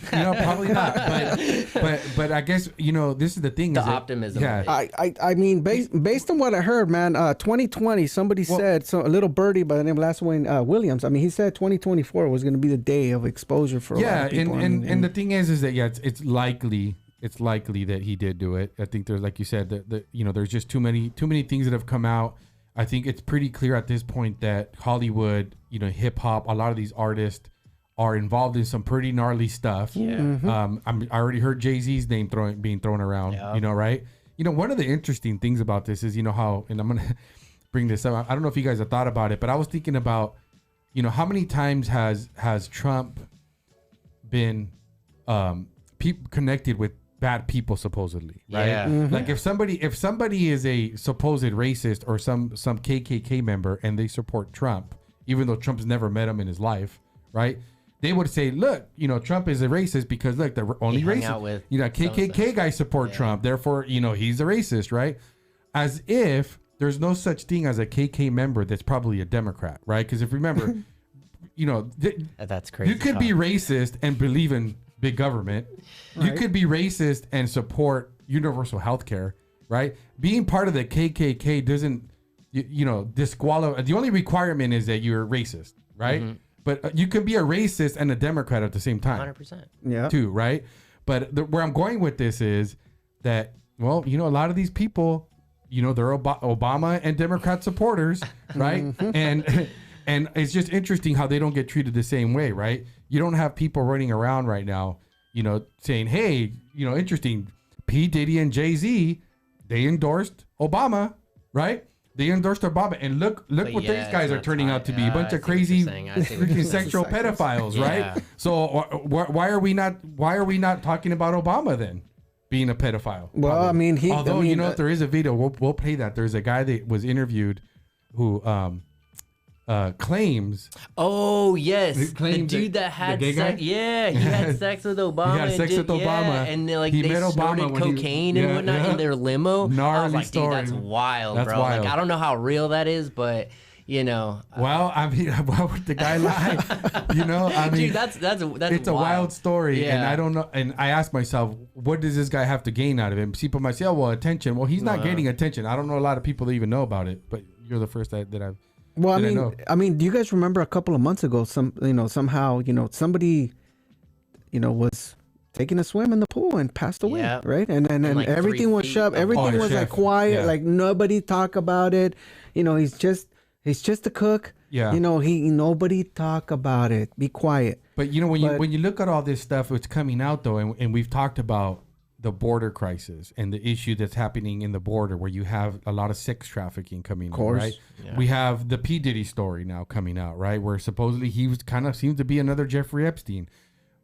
Probably not. But I guess this is the thing. The optimism. Yeah. I mean, based on what I heard, man, 2020. Somebody said a little birdie by the name of Last Wayne Williams. I mean, he said 2024 was going to be the day of exposure for a lot of people. And the thing is that it's likely that he did do it. I think there's, like you said, there's just too many things that have come out. I think it's pretty clear at this point that Hollywood, hip hop, a lot of these artists are involved in some pretty gnarly stuff. Yeah. Mm-hmm. I already heard Jay-Z's name being thrown around. Yeah. Right? One of the interesting things about this is how, and I'm gonna bring this up. I don't know if you guys have thought about it, but I was thinking about, how many times has Trump been connected with bad people supposedly, right? Yeah. Mm-hmm. Like if somebody is a supposed racist or some KKK member and they support Trump, even though Trump's never met him in his life, right? They would say, look, Trump is a racist because look, the only racist, KKK guys support Trump, therefore, he's a racist, right? As if there's no such thing as a KK member that's probably a Democrat, right? Because if you remember, that's crazy. You could be racist and believe in big government. Right. You could be racist and support universal health care, right? Being part of the KKK doesn't, disqualify. The only requirement is that you're racist, right? Mm-hmm. But you could be a racist and a Democrat at the same time. 100%. Yeah. Too, right? But where I'm going with this is that, well, a lot of these people, they're Obama and Democrat supporters, right? And it's just interesting how they don't get treated the same way, right? You don't have people running around right now, saying, hey, interesting, P-Diddy and Jay-Z, they endorsed Obama, right? They endorsed Obama, and look what these guys are turning out to be—a bunch of crazy, freaking sexual pedophiles, right? Yeah. So why are we not talking about Obama then being a pedophile? Well, probably. If there is a video, we'll play that. There's a guy that was interviewed who claims. Oh yes, the dude that had sex. Yeah, he had sex with Obama. He had sex with Obama, and they snorted cocaine and whatnot in their limo. Gnarly I was like, story. Dude, that's wild, That's bro. wild. Like, I don't know how real that is, but Well, why would the guy lie? Dude, that's it's a wild story, Yeah. and I don't know. And I ask myself, what does this guy have to gain out of it? People might say, oh, well, attention. Well, he's not gaining attention. I don't know a lot of people that even know about it, but you're the first that I've. Well, I mean, do you guys remember a couple of months ago, somehow, somebody, was taking a swim in the pool and passed away, right? And like everything was shoved, everything was like quiet, like nobody talk about it. He's just a cook. Yeah. Nobody talk about it. Be quiet. But when you look at all this stuff, it's coming out though, and we've talked about the border crisis and the issue that's happening in the border where you have a lot of sex trafficking coming in, right? Yeah. We have the P-diddy story now coming out, right? Where supposedly he was kind of seems to be another Jeffrey Epstein.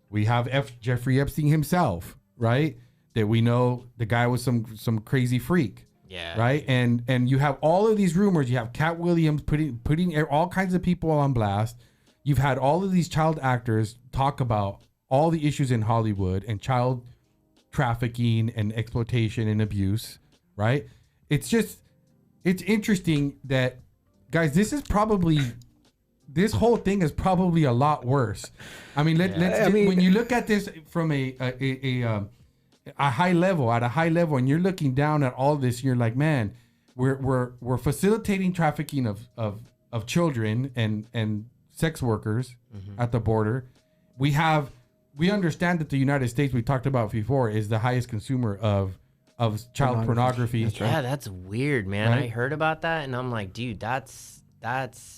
We have Jeffrey Epstein himself, right? That we know the guy was some crazy freak. Yeah. Right. And you have all of these rumors. You have Cat Williams putting all kinds of people on blast. You've had all of these child actors talk about all the issues in Hollywood and child trafficking and exploitation and abuse, right? It's interesting that, guys, this whole thing is probably a lot worse. I mean, when you look at this from a high level, and you're looking down at all this, you're like, man, we're facilitating trafficking of children and sex workers at the border. We understand that the United States, we talked about before, is the highest consumer of child pornography. That's right. Yeah, that's weird, man. Right? I heard about that, and I'm like, dude, that's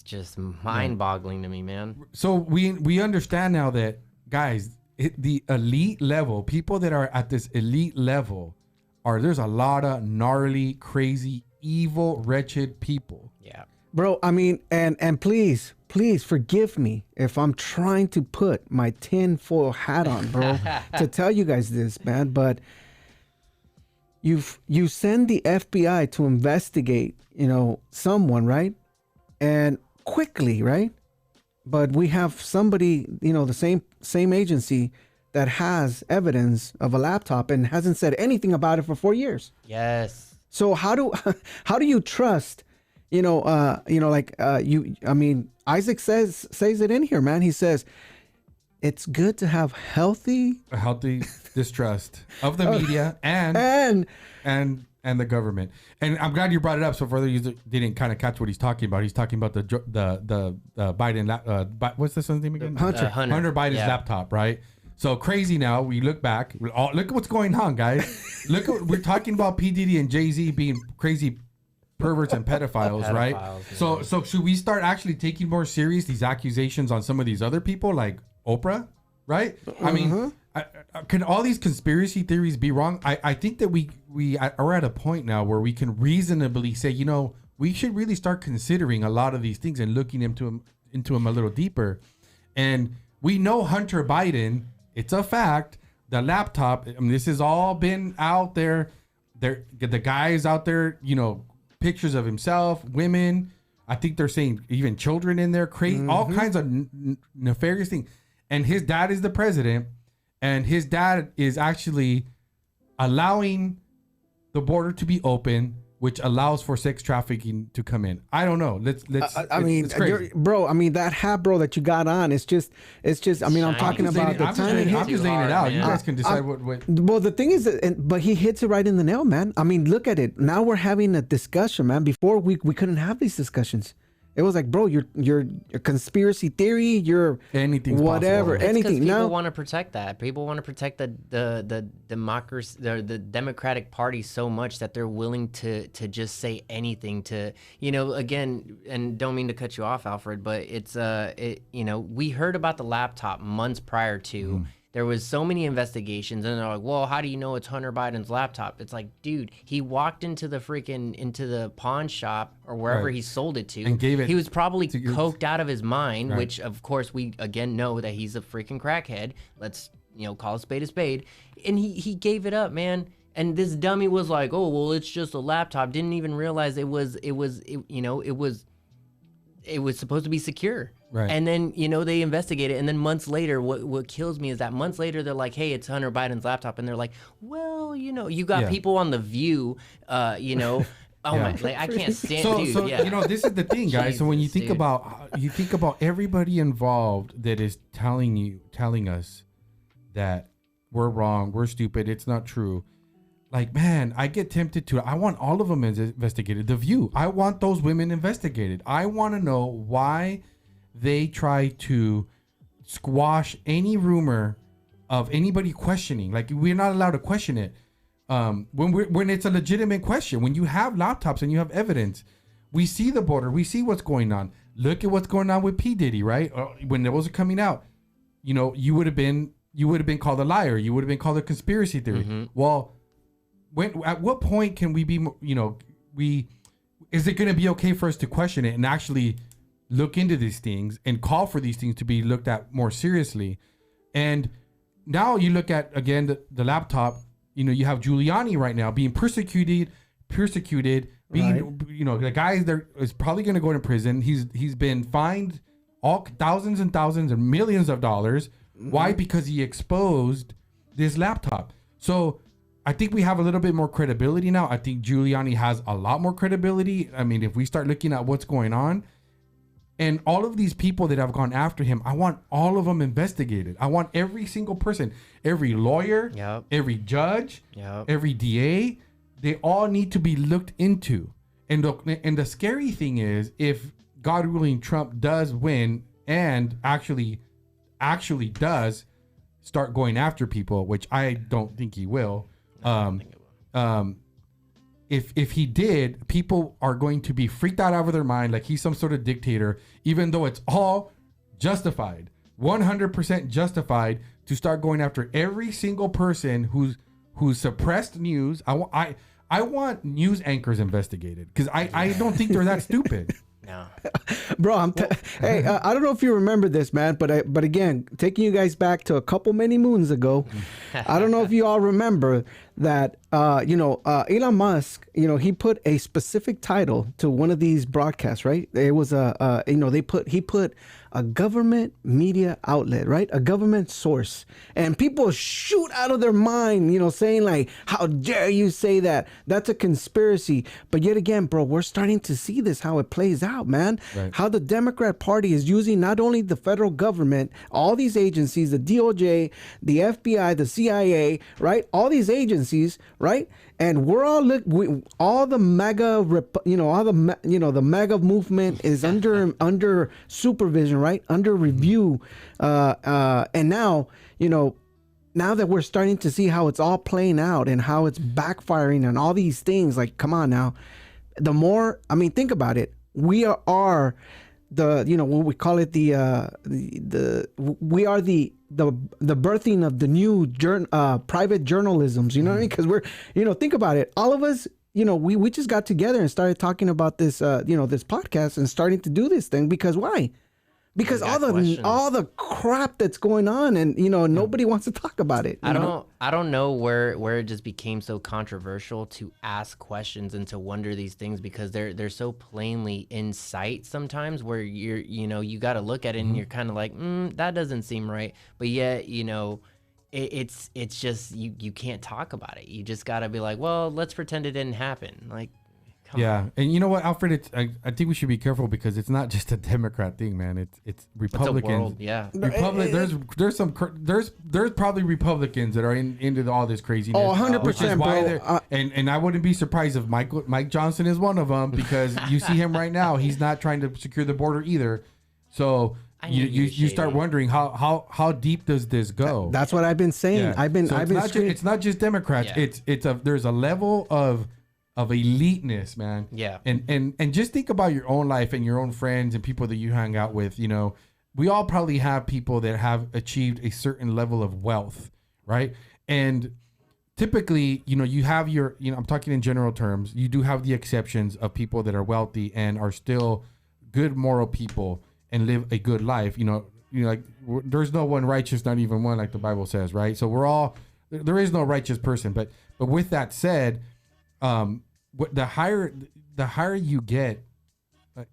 just mind-boggling to me, man. So we understand now that, guys, the elite level, people that are at this elite level, there's a lot of gnarly, crazy, evil, wretched people. Yeah. Bro, I mean, and please forgive me if I'm trying to put my tinfoil hat on, bro, to tell you guys this, man. But you send the FBI to investigate, someone, right? And quickly, right? But we have somebody, the same agency that has evidence of a laptop and hasn't said anything about it for 4 years. Yes. So how do you trust? Isaac says it in here, man. He says it's good to have a healthy distrust of the media and the government. And I'm glad you brought it up. So for those you didn't kind of catch what he's talking about, he's talking about the Biden. What's the son's name again? Hunter Biden's laptop, right? So crazy. Now we look back. Look at what's going on, guys. We're talking about P-diddy and Jay-Z being crazy perverts and pedophiles, right? So should we start actually taking more serious these accusations on some of these other people like Oprah, right? I mean, can all these conspiracy theories be wrong? I think that we are at a point now where we can reasonably say, we should really start considering a lot of these things and looking into them a little deeper. And we know Hunter Biden, it's a fact, the laptop, I mean, this has all been out there. The guys out there, pictures of himself, women. I think they're saying even children in there, crazy, all kinds of nefarious things. And his dad is the president, and his dad is actually allowing the border to be open, which allows for sex trafficking to come in. I don't know. It's crazy. Bro, I mean, that hat, bro, that you got on, it's just, I mean, I'm talking about the tiny I'm just laying it out. You guys can decide what. Well, the thing is, but he hits it right in the nail, man. I mean, look at it. Now we're having a discussion, man. Before we couldn't have these discussions. It was like, bro, you're a conspiracy theory. You're anything, whatever, possible. anything. People want to protect that. People want to protect the democracy, the Democratic Party so much that they're willing to just say anything to, again, and don't mean to cut you off, Alfred, but it's we heard about the laptop months prior to. There was so many investigations, and they're like, well, how do you know it's Hunter Biden's laptop? It's like, dude, he walked into the pawn shop or wherever he sold it to. And gave it. He was probably coked out of his mind, which, of course, we, again, know that he's a freaking crackhead. Let's, call a spade a spade. And he gave it up, man. And this dummy was like, oh, well, it's just a laptop. Didn't even realize it was supposed to be secure. Right. And then, they investigate it. And then months later, what kills me is that months later, they're like, hey, it's Hunter Biden's laptop. And they're like, well, you got people on The View, Oh my, like, I can't stand this is the thing, guys. Jesus, so when you think about everybody involved that is telling us that we're wrong, we're stupid, it's not true. Like, man, I get tempted I want all of them investigated. The View, I want those women investigated. I want to know why they try to squash any rumor of anybody questioning. Like, we're not allowed to question it. When it's a legitimate question, when you have laptops and you have evidence, we see the border, we see what's going on. Look at what's going on with P-diddy, right? When those are coming out, you would have been called a liar. You would have been called a conspiracy theory. Mm-hmm. Well, at what point can we be, is it going to be okay for us to question it and actually look into these things and call for these things to be looked at more seriously? And now you look at, again, the laptop, you have Giuliani right now being persecuted, being, the guy there is probably going to go to prison. He's been fined all thousands and thousands and millions of dollars Why? Because he exposed this laptop. So I think we have a little bit more credibility now. I think Giuliani has a lot more credibility. I mean, if we start looking at what's going on, and all of these people that have gone after him, I want all of them investigated. I want every single person, every lawyer, every judge, every DA, they all need to be looked into. And the scary thing is, if God willing Trump does win and actually does start going after people, which I don't think he will. If he did, people are going to be freaked out of their mind like he's some sort of dictator, even though it's all justified, 100% justified to start going after every single person who's suppressed news. I want news anchors investigated because I don't think they're that stupid. No, bro. Hey, I don't know if you remember this, man, but again, taking you guys back to a couple many moons ago, I don't know if you all remember that. Elon Musk, he put a specific title to one of these broadcasts, right? It was he put a government media outlet, right? A government source, and people shoot out of their mind, saying like, "How dare you say that? That's a conspiracy." But yet again, bro, we're starting to see this how it plays out, man. Right. How the Democrat Party is using not only the federal government, all these agencies, the DOJ, the FBI, the CIA, right? All these agencies, right? And we're all the MAGA, the MAGA movement is under supervision, right? Under review, and now, now that we're starting to see how it's all playing out and how it's backfiring and all these things, like, come on now, the more, I mean, think about it. We are the, what we call it, we are the birthing of the new private journalisms, you know what I mean? Because we're, think about it. All of us, we just got together and started talking about this, this podcast and starting to do this thing because why? Because all the crap that's going on, and nobody wants to talk about it. I don't know where it just became so controversial to ask questions and to wonder these things, because they're so plainly in sight sometimes, where you got to look at it and you're kind of like, that doesn't seem right, but yet it's just you can't talk about it. You just got to be like, well, let's pretend it didn't happen. Like. Yeah, and you know what, Alfred? I think we should be careful because it's not just a Democrat thing, man. It's Republicans. It's a world, yeah. There's probably Republicans that are into all this craziness. Oh, 100%, bro. And I wouldn't be surprised if Mike Johnson is one of them, because you see him right now. He's not trying to secure the border either. So you start wondering how deep does this go? That's what I've been saying. Yeah. It's not just Democrats. Yeah. There's a level of eliteness, man. Yeah. And just think about your own life and your own friends and people that you hang out with. We all probably have people that have achieved a certain level of wealth, right? And typically, you have your, I'm talking in general terms, you do have the exceptions of people that are wealthy and are still good moral people and live a good life. Like, there's no one righteous, not even one, like the Bible says, right? So there is no righteous person. But with that said, the higher you get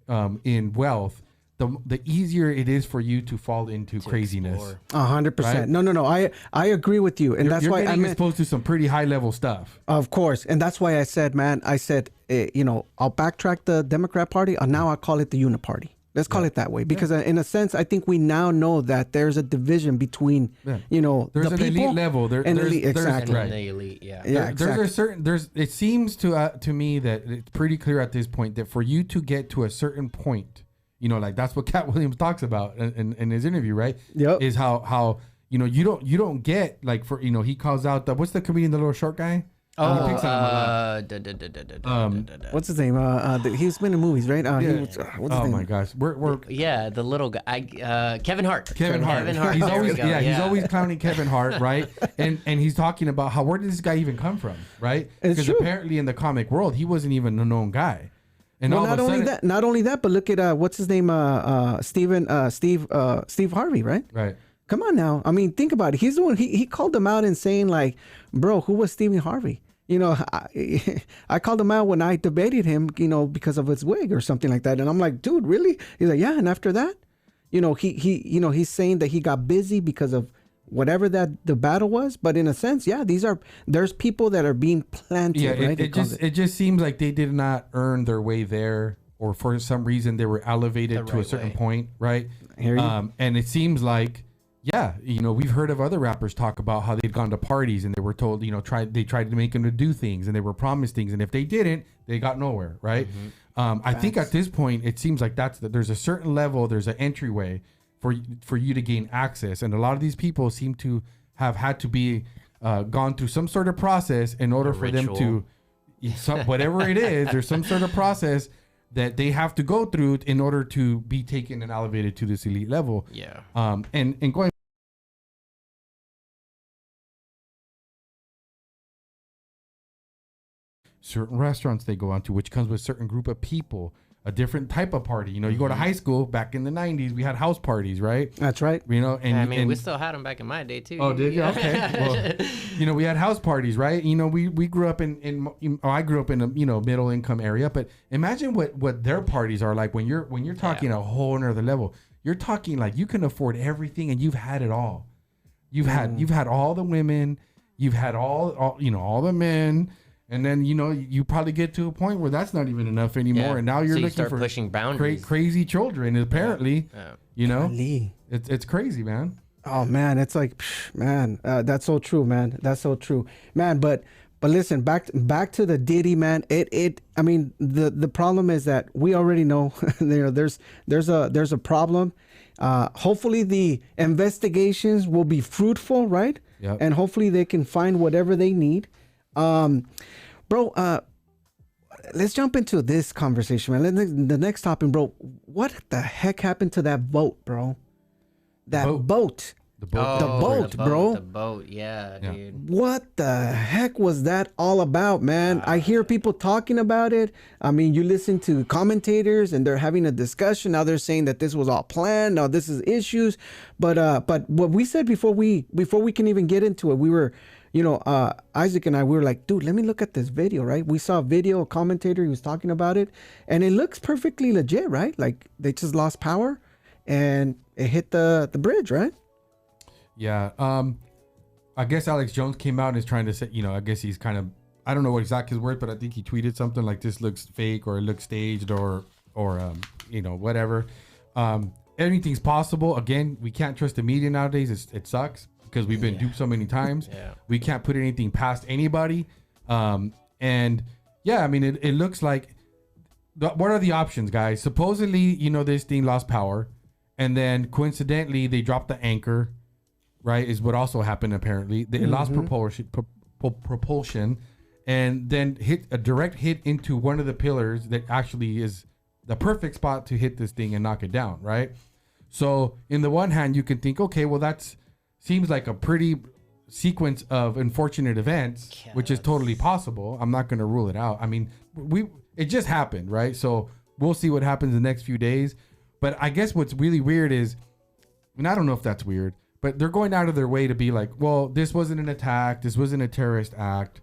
in wealth, the easier it is for you to fall into craziness. 100%. Right? No. I agree with you, and that's why I'm exposed to some pretty high level stuff. Of course, and that's why I said, man. I'll backtrack the Democrat Party, and now I call it the Uniparty. Let's call it that way, because in a sense, I think we now know that there's a division between, there's the an people elite level. Exactly. And the elite, yeah. It seems to me that it's pretty clear at this point that for you to get to a certain point, like that's what Cat Williams talks about in his interview, right? Yep. Is how you don't get, like, for he calls out what's the comedian, the little short guy? What's his name? He's been in movies, right? What's his name? My gosh, we're the little guy, Kevin Hart. Kevin Hart. He's always he's always clowning Kevin Hart, right? And he's talking about where did this guy even come from, right? Because apparently in the comic world he wasn't even a known guy. And not only that, but look at what's his name? Steve Harvey, right? Right. Come on now. I mean, think about it. He's the one. He called them out and saying, like, bro, who was Stephen Harvey? I called him out when I debated him, because of his wig or something like that. And I'm like, dude, really? He's like, yeah. And after that, he's saying that he got busy because of whatever that the battle was. But in a sense, yeah, there's people that are being planted. Yeah, right? it just seems like they did not earn their way there, or for some reason they were elevated to a certain point, right? And it seems like, yeah, we've heard of other rappers talk about how they'd gone to parties and they were told, they tried to make them to do things and they were promised things, and if they didn't, they got nowhere, right? I think at this point it seems like there's a certain level, there's an entryway for you to gain access, and a lot of these people seem to have had to be gone through some sort of process in order for them to, whatever it is, there's some sort of process that they have to go through in order to be taken and elevated to this elite level. Yeah. And going certain restaurants they go on to, which comes with a certain group of people, a different type of party. You go to high school back in the 90s, we had house parties, right? That's right. And we still had them back in my day too. Oh, did you? Okay. Well, we had house parties, right? We grew up I grew up in a middle income area, but imagine what their parties are like when you're talking a whole nother level. You're talking like you can afford everything and you've had it all. You've had all the women, you've had all the men. And then, you probably get to a point where that's not even enough anymore. Yeah. And now you're looking for pushing boundaries. Crazy children, apparently. Yeah. It's crazy, man. Oh, man. It's like, man, that's so true, man. That's so true, man. But listen, back to the Diddy, man. I mean, the problem is that we already know, there's a problem. Hopefully the investigations will be fruitful, right? Yep. And hopefully they can find whatever they need. Bro, let's jump into this conversation, man. The next topic, bro. What the heck happened to that boat, bro? That boat. The boat. The boat, bro. The boat, yeah, dude. What the heck was that all about, man? I hear people talking about it. I mean, you listen to commentators and they're having a discussion. Now they're saying that this was all planned. Now this is issues. But what we said before we can even get into it, we were, Isaac and I, we were like, dude, let me look at this video, right? We saw a video, a commentator, he was talking about it, and it looks perfectly legit, right? Like they just lost power and it hit the bridge, right? Yeah. I guess Alex Jones came out and is trying to say, I guess he's kind of, I don't know what exactly his word, but I think he tweeted something like this looks fake or it looks staged or whatever. Anything's possible. Again, we can't trust the media nowadays. It sucks because we've been duped so many times. Yeah. We can't put anything past anybody. And yeah, I mean, it looks like, what are the options, guys? Supposedly, this thing lost power, and then coincidentally they dropped the anchor, right? Is what also happened apparently. They lost propulsion, and then hit a direct hit into one of the pillars that actually is the perfect spot to hit this thing and knock it down, right? So in the one hand, you can think, okay, well that's seems like a pretty sequence of unfortunate events, which is totally possible. I'm not going to rule it out. I mean, it just happened, right? So we'll see what happens in the next few days. But I guess what's really weird is, and I don't know if that's weird, but they're going out of their way to be like, well, this wasn't an attack. This wasn't a terrorist act.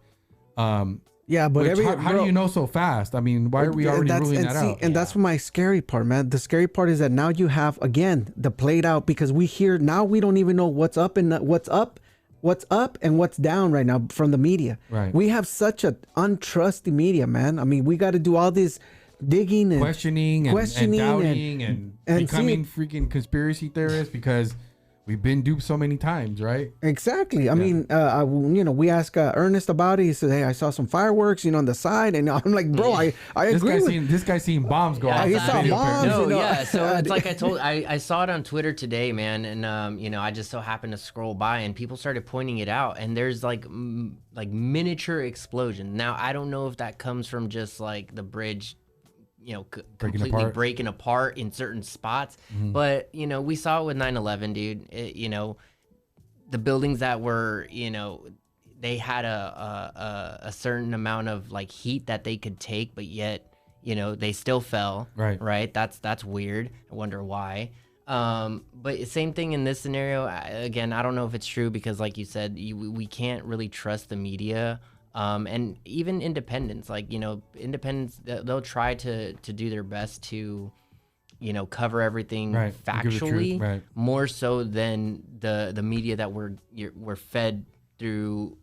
Yeah, but how do you know so fast? I mean, why are we already ruling that out? And that's my scary part, man. The scary part is that now you have, again, the played out, because we hear now we don't even know what's up and what's down right now from the media. Right. We have such a untrusty media, man. I mean, we got to do all this digging and questioning and doubting and becoming freaking conspiracy theorists because we've been duped so many times, right? Exactly. I mean, we asked Ernest about it. He said, "Hey, I saw some fireworks, on the side," and I'm like, "Bro, I agree." This guy's seen bombs go off. He saw bombs. No, so it's like I saw it on Twitter today, man, and I just so happened to scroll by, and people started pointing it out, and there's like miniature explosion. Now I don't know if that comes from just like the bridge, completely breaking apart in certain spots. Mm-hmm. But, we saw it with 9/11, dude. The buildings that were, they had a certain amount of like heat that they could take, but yet, they still fell. Right. That's weird. I wonder why. But same thing in this scenario. Again, I don't know if it's true because like you said, we can't really trust the media. And even independents, like, independents, they'll try to do their best to cover everything Right. Give the truth, factually, right. more so than the media that we're fed through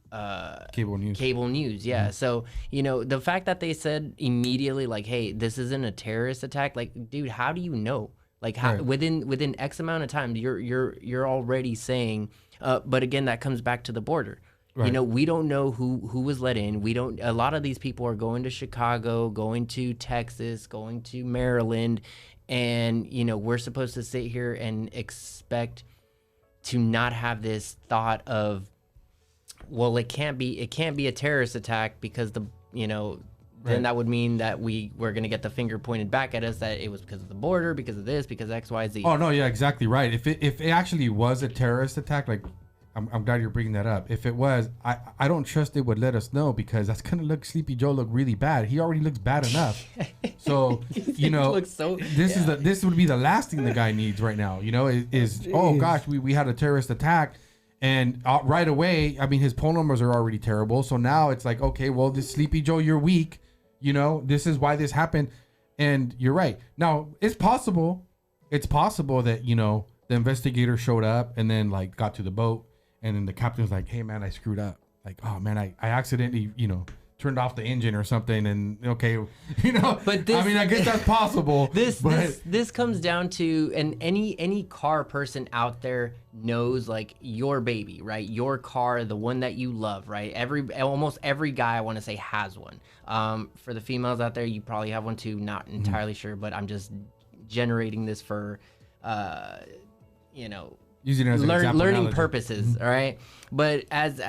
Cable news. yeah. So the fact that they said immediately, like, hey, this isn't a terrorist attack, like, dude, how do you know? Like, how, Right. within X amount of time, you're already saying, but again, that comes back to the border. Right. We don't know who was let in. We don't. A lot of these people are going to Chicago, going to Texas, going to Maryland, and we're supposed to sit here and expect to not have this thought of, well, it can't be a terrorist attack because then that would mean that we're going to get the finger pointed back at us that it was because of the border, because of this, because X, Y, Z. Oh no, yeah, exactly right. If it actually was a terrorist attack, like I'm glad you're bringing that up. If it was, I don't trust it would let us know, because that's gonna look Sleepy Joe look really bad. He already looks bad enough. So this would be the last thing the guy needs right now. Oh gosh, we had a terrorist attack. And right away, I mean, his poll numbers are already terrible. So now it's like, okay, well, this Sleepy Joe, you're weak. This is why this happened. And you're right. Now, it's possible that, the investigator showed up and then, like, got to the boat. And then the captain's like, hey, man, I screwed up. Like, oh, man, I accidentally, turned off the engine or something. And, okay, But this, I guess that's possible. This comes down to, and any car person out there knows, like, your baby, right? Your car, the one that you love, right? Almost every guy, I want to say, has one. For the females out there, you probably have one too. Not entirely sure, but I'm just generating this for, Using it as an example learning analogy. Purposes, all right. But as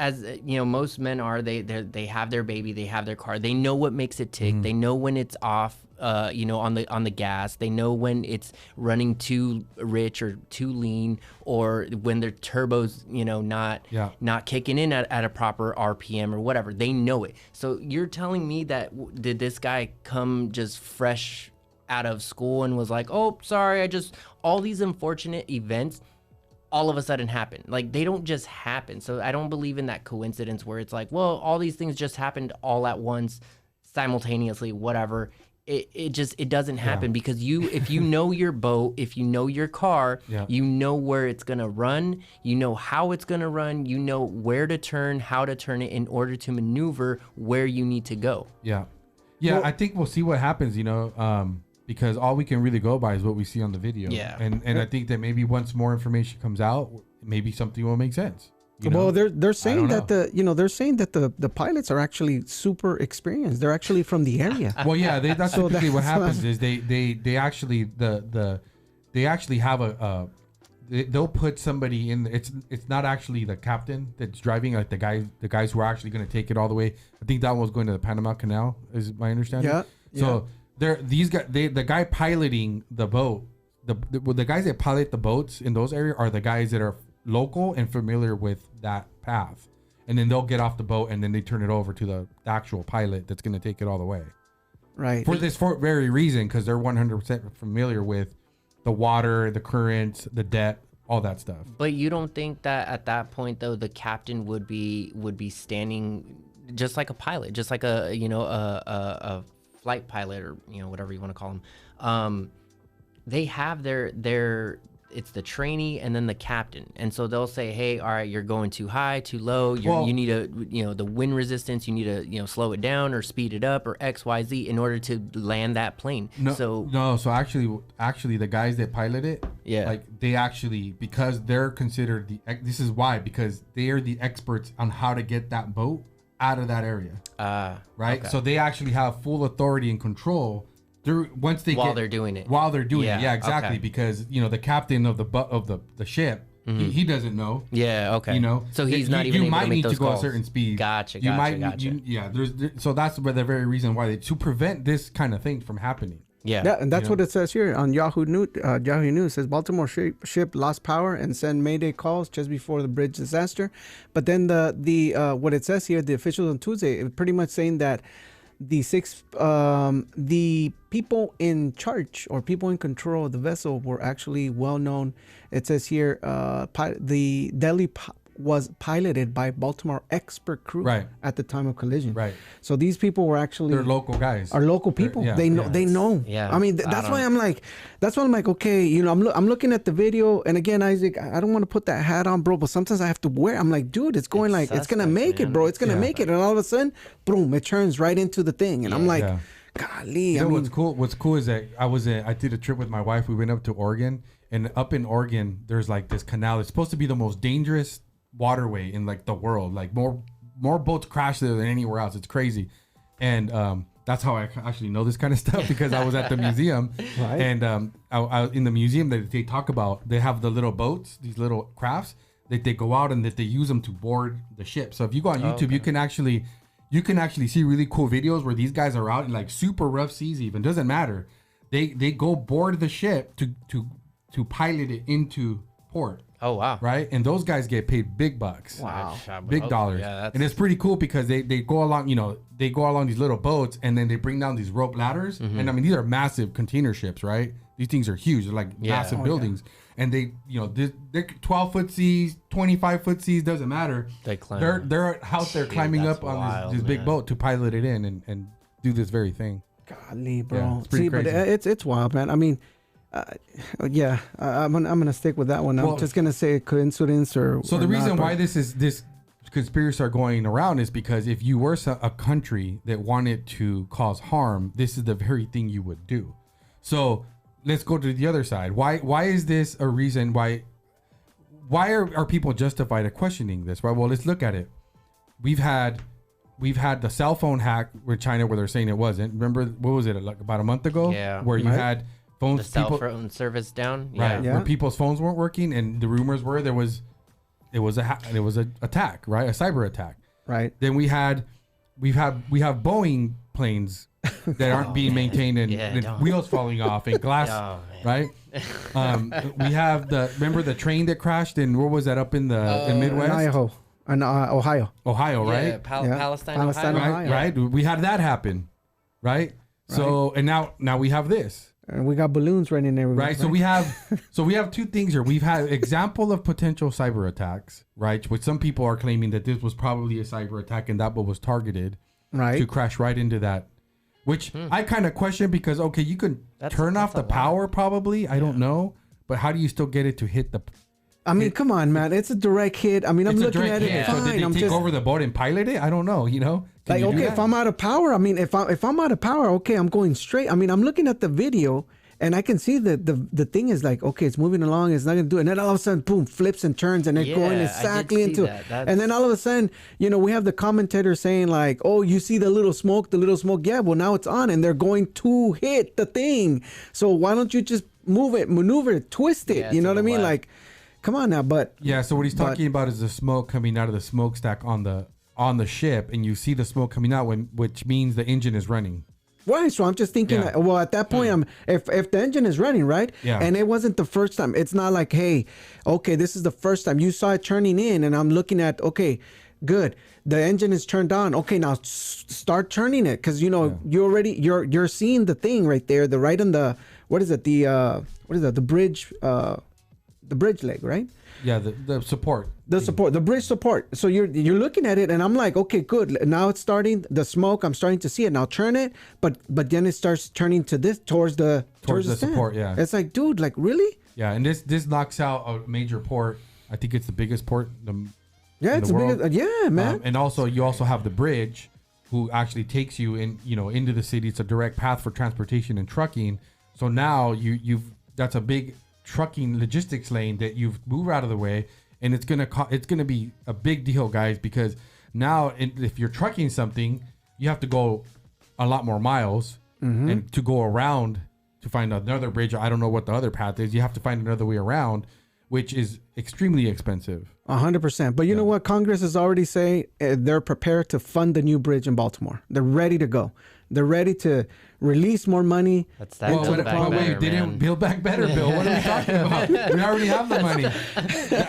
most men are, they have their baby, they have their car, they know what makes it tick, they know when it's off, on the gas, they know when it's running too rich or too lean, or when their turbos not kicking in at a proper RPM or whatever. They know it. So you're telling me that did this guy come just fresh out of school and was like, oh, sorry, all these unfortunate events all of a sudden happen? Like, they don't just happen. So I don't believe in that coincidence where it's like, well, all these things just happened all at once, simultaneously, whatever. It doesn't happen, because if you know your boat, if you know your car, you know where it's gonna run, you know how it's gonna run, you know where to turn, how to turn it in order to maneuver where you need to go. Well, I think we'll see what happens, because all we can really go by is what we see on the video. And I think that maybe once more information comes out, maybe something will make sense. Well, they're saying that the pilots are actually super experienced. They're actually from the area. Well, yeah, that's typically what happens is they actually they actually have they'll put somebody in. It's not actually the captain that's driving, like the guys who are actually going to take it all the way. I think that one was going to the Panama Canal, is my understanding. So these guys, the guy piloting the boat, the guys that pilot the boats in those areas are the guys that are local and familiar with that path, and then they'll get off the boat and then they turn it over to the actual pilot that's going to take it all the way. Right. For this very reason, because they're 100% familiar with the water, the currents, the depth, all that stuff. But you don't think that at that point, though, the captain would be standing just like a pilot, just like a flight pilot, or whatever you want to call them. They have their it's the trainee and then the captain, and so they'll say, hey, all right, you're going too high, too low, you need the wind resistance, you need to slow it down or speed it up or XYZ in order to land that plane. So actually the guys that pilot it, like, they actually, because they're considered this is why, because they are the experts on how to get that boat out of that area. Right. Okay. So they actually have full authority and control while they're doing it. Yeah, exactly. Okay. Because the captain of the ship, he doesn't know. Yeah, okay. So he's not even able to make those calls. You might need to go a certain speed. Gotcha. So that's the very reason why to prevent this kind of thing from happening. Yeah, and that's what it says here on Yahoo News. Yahoo News says Baltimore ship lost power and sent Mayday calls just before the bridge disaster. But then the what it says here, the officials on Tuesday, it pretty much saying that the people in charge or people in control of the vessel were actually well known. It says here, the Delhi was piloted by Baltimore expert crew Right. at the time of collision. Right. So these people were actually They're local guys. are local people. Yeah, They know. yeah. They know. Yeah. I mean, that's why I'm like, okay, you know, I'm looking at the video, and again, Isaac, I don't want to put that hat on, bro, but sometimes I have to wear. I'm like, dude, it's going It's it's gonna suspect, make it, man. bro. It's gonna Yeah. make it, and all of a sudden, boom, it turns right into the thing, and I'm like, Yeah. golly. You I know mean, what's cool? What's cool is that I did a trip with my wife. We went up to Oregon, and up in Oregon, there's like this canal. It's supposed to be the most dangerous waterway in like the world. Like more boats crash there than anywhere else. It's crazy, and that's how I actually know this kind of stuff because I was at the museum, Right. and I in the museum that they talk about, they have the little boats, these little crafts that they go out and that they use them to board the ship. So if you go on YouTube, you can actually see really cool videos where these guys are out in like super rough seas. Even doesn't matter, they go board the ship to pilot it into port. Oh wow. Right, and those guys get paid big bucks. Wow. Big dollars. Yeah, And it's pretty cool because they go along, you know, they go along these little boats and then they bring down these rope ladders. And I mean, these are massive container ships, right? These things are huge. They're like massive buildings. And they, you know, they're 12-foot seas, 25-foot seas, doesn't matter. They climb. They're out there climbing that's up on wild, this big man. boat to pilot it in and do this very thing. golly, bro. Yeah, it's pretty See, but crazy. it's wild, man. I mean, I'm gonna stick with that one. I'm Well, just gonna say coincidence or. So or the reason not, why but- this conspiracy are going around is because if you were a country that wanted to cause harm, this is the very thing you would do. So let's go to the other side. Why is this a reason why are people justified at questioning this? Right. Well, let's look at it. We've had the cell phone hack with China where they're saying it wasn't. Remember, what was it, like about a month ago? Yeah. Where you Right. had The phones, cell people, phone service down. right? Yeah. Where people's phones weren't working, and the rumors were it was an attack, right? A cyber attack. right. Then we have Boeing planes that aren't being maintained and, Yeah, and don't. wheels falling off and glass, Oh, man. right? We have remember the train that crashed in, where was that, up in the in Midwest? Ohio. Ohio. Ohio, right? Yeah, Yeah. Palestine, Palestine, Ohio. Ohio. Right. We had that happen, right? So and now we have this. And we got balloons running everywhere. Right. So we have two things here. We've had example of potential cyber attacks, right? Which some people are claiming that this was probably a cyber attack and that was targeted right. to crash right into that. Which I kind of question because okay, you can turn off the a lot. power probably. I don't know, but how do you still get it to hit the? I mean, come on, man. It's a direct hit. I mean, I'm It's a looking direct at it hit. So fine. did they I'm take just over the boat and pilot it? I don't know. You know, Can like, you do okay, that? if I'm out of power, I mean, if I'm out of power, okay, I'm going straight. I mean, I'm looking at the video and I can see that the thing is like, okay, it's moving along, it's not gonna do it, and then all of a sudden, boom, flips and turns, and they're Yeah, going I did exactly see into that. it. That's- And then all of a sudden, you know, we have the commentator saying like, oh, you see the little smoke. Yeah, well, now it's on, and they're going to hit the thing. So why don't you just maneuver it, twist it? Yeah, You know to what I the mean? left. Like, come on now, but Yeah, so what he's talking about is the smoke coming out of the smokestack on the ship, and you see the smoke coming out which means the engine is running. right, so I'm just thinking, Yeah. well, at that point, if the engine is running, right? Yeah. And it wasn't the first time. It's not like, hey, okay, this is the first time you saw it turning in, and I'm looking at, okay, good, the engine is turned on. Okay, now start turning it, because you know you're seeing the thing right there, the right on the the bridge leg, right? Yeah, the support. The bridge support. So you're looking at it, and I'm like, okay, good. Now it's starting the smoke. I'm starting to see it. Now turn it, but then it starts turning to this towards the stand. support. Yeah, It's like, dude, like really? yeah, and this knocks out a major port. I think it's the biggest port. Yeah, in it's the a world. big. Yeah, man. And you also have the bridge, who actually takes you into the city. It's a direct path for transportation and trucking. So now that's a big trucking logistics lane that you've moved out of the way, and it's gonna be a big deal, guys, because now if you're trucking something, you have to go a lot more miles, and to go around to find another bridge. I don't know what the other path is. You have to find another way around, which is extremely expensive. 100%. But you know what? Congress is already saying they're prepared to fund the new bridge in Baltimore. They're ready to go. They're ready to release more money. That's that into Build the Back problem. Better, Wait, they man. didn't build back better, Bill. What are we talking about? We already have the money.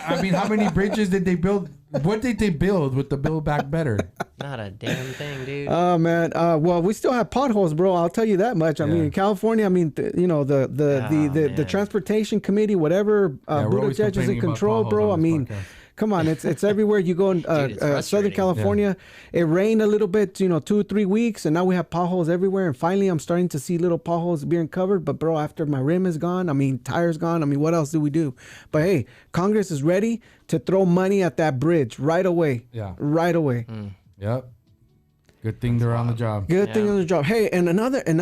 I mean, how many bridges did they build? What did they build with the Build Back Better? Not a damn thing, dude. Oh man. Well, we still have potholes, bro. I'll tell you that much. I mean, in California, I mean, the man. transportation committee, whatever, we're Buttigieg always is in complaining about control, potholes bro. I on this mean, podcast. Come on, it's everywhere. You go in Dude, it's Southern frustrating. California, it rained a little bit, 2-3 weeks, and now we have potholes everywhere. And finally, I'm starting to see little potholes being covered. But bro, after my rim is gone, tire's gone. What else do we do? But hey, Congress is ready to throw money at that bridge right away. Yeah. Right away. Yep. Good thing they're on the job. Good thing on the job. Hey, and another news,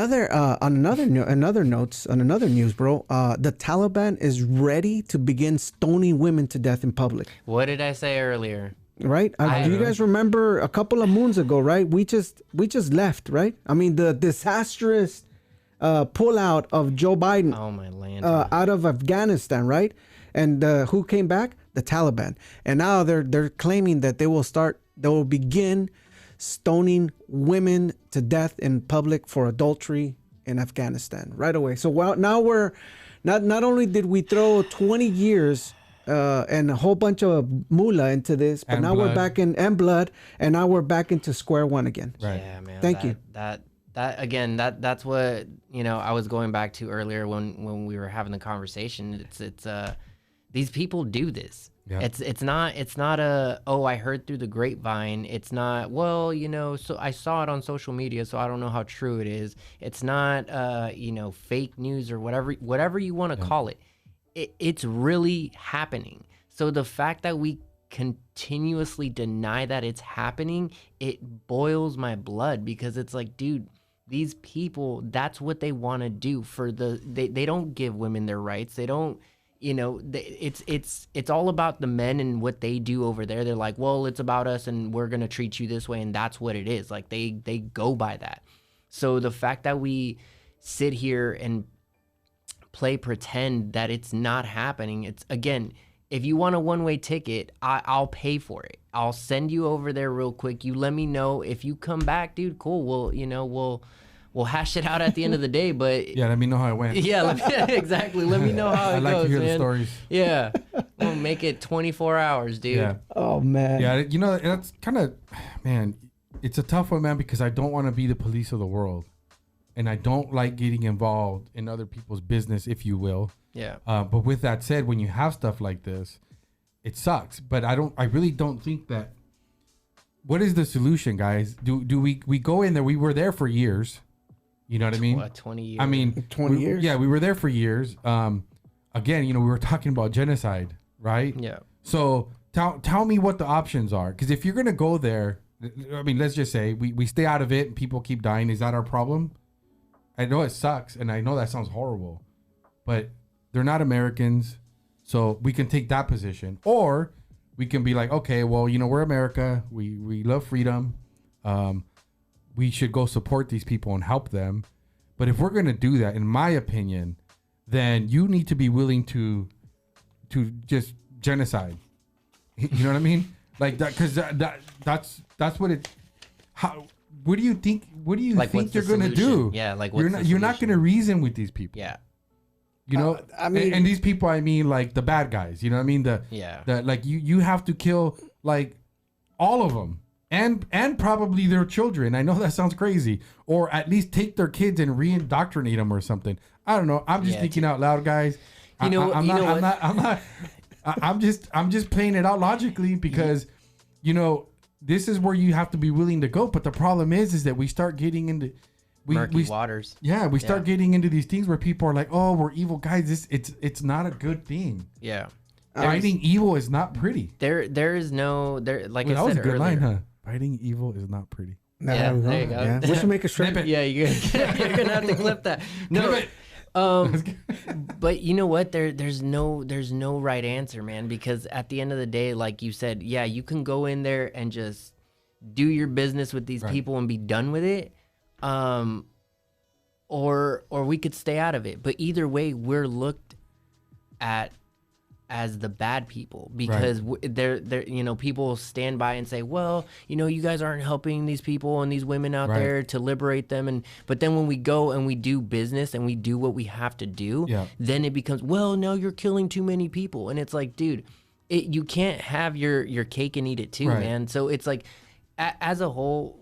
bro. The Taliban is ready to begin stoning women to death in public. What did I say earlier? Right? Do you guys remember a couple of moons ago? Right? We just left. Right? The disastrous pullout of Joe Biden. Oh my land. Out of Afghanistan. Right? And who came back? The Taliban. And now they're claiming that they will begin stoning women to death in public for adultery in Afghanistan right away. So now we're not only did we throw 20 years and a whole bunch of moolah into this, but And now blood. we're back and blood, and now we're back into square one again. Right. Yeah, man. Thank you. That again, that's what I was going back to earlier when we were having the conversation. It's these people do this. Yeah. It's not I heard through the grapevine. It's not, so I saw it on social media, so I don't know how true it is. It's not fake news or whatever you want to call it. It's really happening. So the fact that we continuously deny that it's happening, it boils my blood, because it's like, dude, these people, that's what they want to do they don't give women their rights. They don't. It's all about the men and what they do over there. They're like, well, it's about us and we're going to treat you this way. And that's what it is. Like they go by that. So the fact that we sit here and play pretend that it's not happening. It's, again, if you want a one-way ticket, I'll pay for it. I'll send you over there real quick. You let me know if you come back, dude. Cool. We'll hash it out at the end of the day, but Yeah, let me know how it went. yeah, exactly. Let me know how it I'd like goes, to hear man. the stories. Yeah, we'll make it 24 hours, dude. Yeah. Oh man. Yeah, that's kind of, man, it's a tough one, man, because I don't want to be the police of the world. And I don't like getting involved in other people's business, if you will. Yeah. But with that said, when you have stuff like this, it sucks. But I really don't think that, what is the solution, guys? Do we go in there? We were there for years. You know what I mean? What, 20 years? I mean, 20 years? Yeah, we were there for years. Again, we were talking about genocide, right? Yeah. So tell me what the options are. Because if you're going to go there, let's just say we stay out of it and people keep dying. Is that our problem? I know it sucks, and I know that sounds horrible. But they're not Americans, so we can take that position. Or we can be like, okay, well, we're America. We love freedom. We should go support these people and help them. But if we're going to do that, in my opinion, then you need to be willing to just genocide. You know what I mean? Like that, because that's what it. How? What do you think? What do you Like, think what's you're the going to solution? do? Yeah, like, you're what's not the you're not solution? going to reason with these people. Yeah. And these people, I mean, like the bad guys. You know what I mean? Yeah. Like you have to kill like all of them. And probably their children. I know that sounds crazy. Or at least take their kids and re-indoctrinate them or something. I don't know. I'm just thinking out loud, guys. I'm just playing it out logically because, this is where you have to be willing to go. But the problem is that we start getting into Murky waters. Yeah, we start getting into these things where people are like, "Oh, we're evil guys." It's not a good thing. Yeah. Fighting evil is not pretty. There is no like Well, I that was said a good earlier. line, huh? Fighting evil is not pretty. Yeah, there you go. Yeah. We should make a strip. Yeah, you're gonna have to clip that. No, but you know what? There's no right answer, man. Because at the end of the day, like you said, yeah, you can go in there and just do your business with these people and be done with it, or we could stay out of it. But either way, we're looked at as the bad people because they're people stand by and say, well, you guys aren't helping these people and these women out there to liberate them. But then when we go and we do business and we do what we have to do, then it becomes, well, no, you're killing too many people. And it's like, dude, you can't have your cake and eat it too, man. So it's like, as a whole,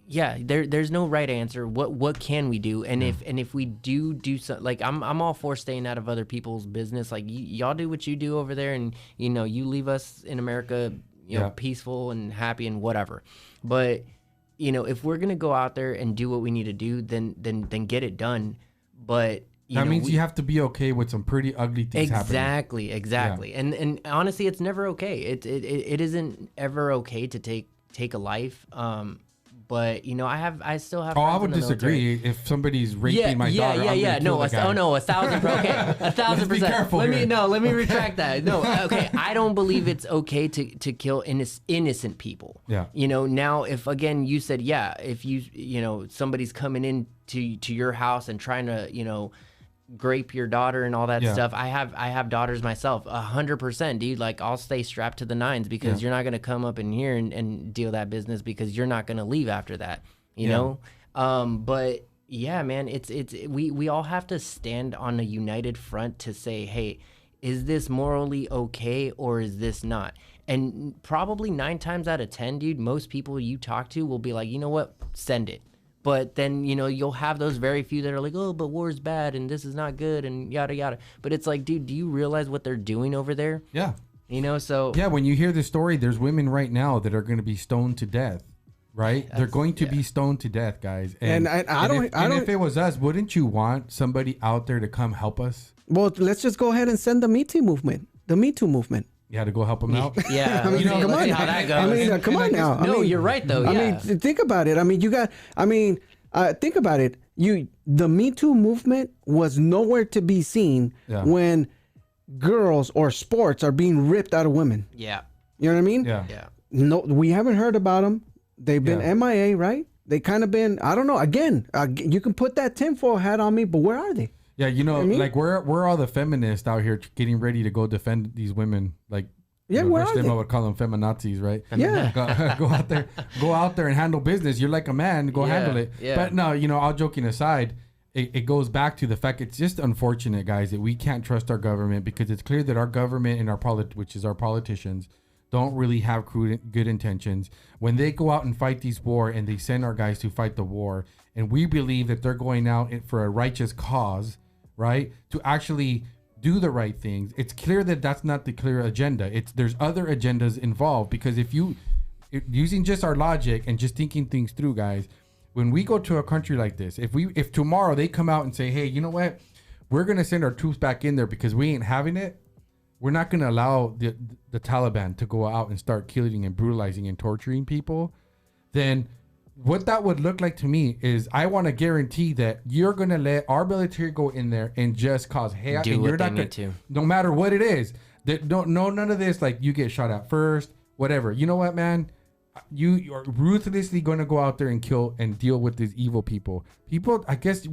there's no right answer. What can we do? And if we do so, like I'm all for staying out of other people's business. Like y'all do what you do over there, and you know, you leave us in America, you know, peaceful and happy and whatever. But you know, if we're gonna go out there and do what we need to do, then get it done. But that means you have to be okay with some pretty ugly things happening. Exactly. Yeah. And honestly, it's never okay. It isn't ever okay to take a life. But you know, I still have. Oh, I would disagree if somebody's raping my daughter. No, 1,000%. Okay, 1,000%. Careful let me retract that. No, okay, I don't believe it's okay to kill innocent people. Yeah. You know, now if again you said if you know somebody's coming in to your house and trying to grape your daughter and all that stuff. I have daughters myself. 100%, dude. Like I'll stay strapped to the nines because you're not gonna come up in here and deal that business because you're not gonna leave after that. You know. But yeah, man, we all have to stand on a united front to say, hey, is this morally okay or is this not? And probably 9 times out of 10, dude, most people you talk to will be like, you know what, send it. But then, you know, you'll have those very few that are like, oh, but war's bad and this is not good and yada, yada. But it's like, dude, do you realize what they're doing over there? Yeah. You know, so. Yeah, when you hear the story, there's women right now that are going to be stoned to death, right? They're going to be stoned to death, guys. And if it was us, wouldn't you want somebody out there to come help us? Well, let's just go ahead and send the Me Too movement. Yeah, to go help them out. Yeah, I mean, come on. How that goes. I mean, come on now. No, you're right though. Yeah. I mean, think about it. I mean, think about it. The Me Too movement was nowhere to be seen when girls or sports are being ripped out of women. Yeah. You know what I mean? Yeah. Yeah. No, we haven't heard about them. They've been MIA, right? They kind of been. I don't know. Again, you can put that tinfoil hat on me, but where are they? Yeah, you know, like we're all the feminists out here getting ready to go defend these women. Like, where are they? I would call them feminazis, right? Yeah, go out there and handle business. You're like a man, go handle it. Yeah. But no, you know, all joking aside, it goes back to the fact it's just unfortunate, guys, that we can't trust our government because it's clear that our government and our which is our politicians, don't really have good intentions. When they go out and fight these war and they send our guys to fight the war, and we believe that they're going out for a righteous cause, right? To actually do the right things. It's clear that that's not the clear agenda. There's other agendas involved because using just our logic and just thinking things through, guys, when we go to a country like this, if tomorrow they come out and say, hey, you know what? We're going to send our troops back in there because we ain't having it. We're not going to allow the Taliban to go out and start killing and brutalizing and torturing people. Then what that would look like to me is I want to guarantee that you're going to let our military go in there and just cause havoc. Do and what you're they not need to. No matter what it is. None of this, like you get shot at first, whatever. You know what, man? You are ruthlessly going to go out there and kill and deal with these evil people. People, I guess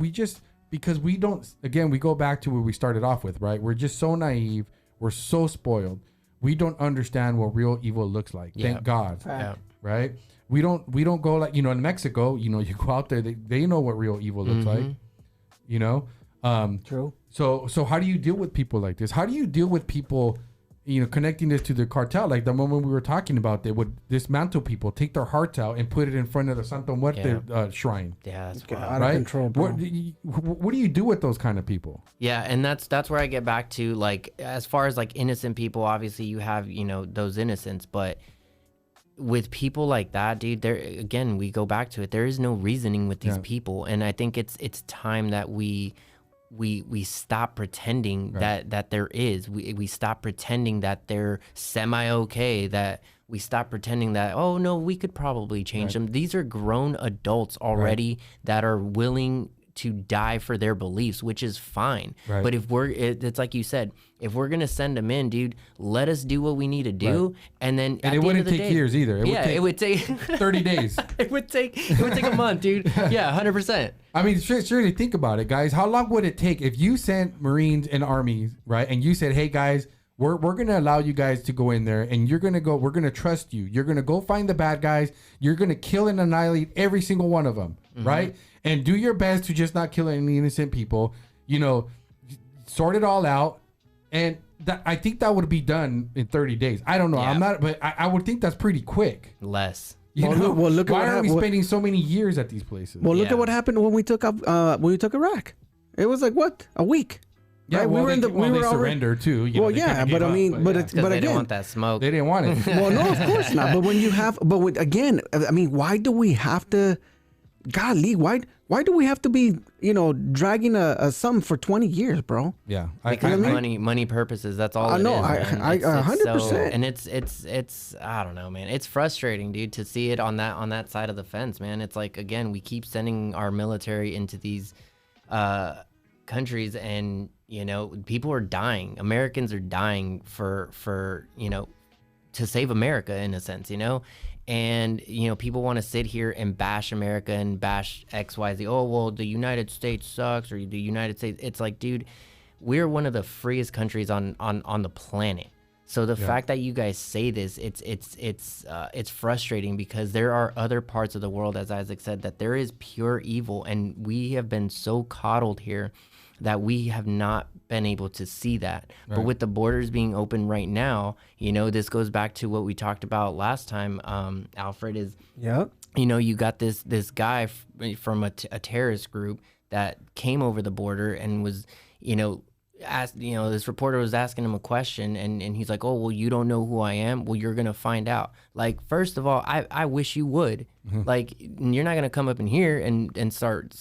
because we don't, again, we go back to where we started off with, right? We're just so naive. We're so spoiled. We don't understand what real evil looks like. Yeah. Thank God. Yeah. Right? We don't go like, in Mexico, you go out there, they know what real evil looks like, True. So how do you deal with people like this? How do you deal with people, connecting this to the cartel? Like the moment we were talking about, they would dismantle people, take their hearts out and put it in front of the Santa Muerte shrine. Yeah, that's Out of control, bro. What do you do with those kind of people? Yeah, and that's where I get back to, like, as far as like innocent people, obviously you have, those innocents, but with people like that, dude, there again, we go back to it. There is no reasoning with these people, and I think it's time that we stop pretending that there is. We stop pretending that they're semi-okay, that we stop pretending that, oh no, we could probably change them. These are grown adults already that are willing to die for their beliefs, which is fine. Right. But if it's like you said, if we're gonna send them in, dude, let us do what we need to do, and then and it wouldn't take years either. It would take 30 days. It would take a month, dude. Yeah, 100%. I mean, seriously, think about it, guys. How long would it take if you sent Marines and armies, right? And you said, hey, guys, we're going to allow you guys to go in there and we're going to trust you. You're going to go find the bad guys. You're going to kill and annihilate every single one of them, right? And do your best to just not kill any innocent people, sort it all out. And I think that would be done in 30 days. I don't know. Yeah. I'm not, but I would think that's pretty quick. Less. You Well, know? look at why what are we hap- spending so many years at these places? Well, look Yeah. at what happened when we took Iraq. It was like what, a week. yeah, right? well, We were in the- we they were already- surrendered too. You know, Well, they yeah, kinda but gave I up, mean, but yeah. it's Because but they didn't again, want that smoke. They didn't want it. well, no, of course not. But when you have, again, I mean, why do we have to? Golly, why do we have to be, dragging a sum for 20 years, bro? Yeah, Because money purposes. That's all. I know, It is, man. I- It's 100%. And it's I don't know, man. It's frustrating, dude, to see it on that side of the fence, man. It's like, again, we keep sending our military into these countries, and people are dying. Americans are dying for to save America, in a sense, and people want to sit here and bash America and bash XYZ. Oh, well, the United States sucks, or the United States. It's like, dude, we're one of the freest countries on the planet. So the fact that you guys say this, it's frustrating, because there are other parts of the world, as Isaac said, that there is pure evil, and we have been so coddled here that we have not been able to see that. Right. But with the borders being open right now, this goes back to what we talked about last time, Alfred, is, you got this guy from a terrorist group that came over the border and was, asked, this reporter was asking him a question, and he's like, oh, well, you don't know who I am? Well, you're going to find out. Like, first of all, I wish you would. Mm-hmm. Like, you're not going to come up in here and start,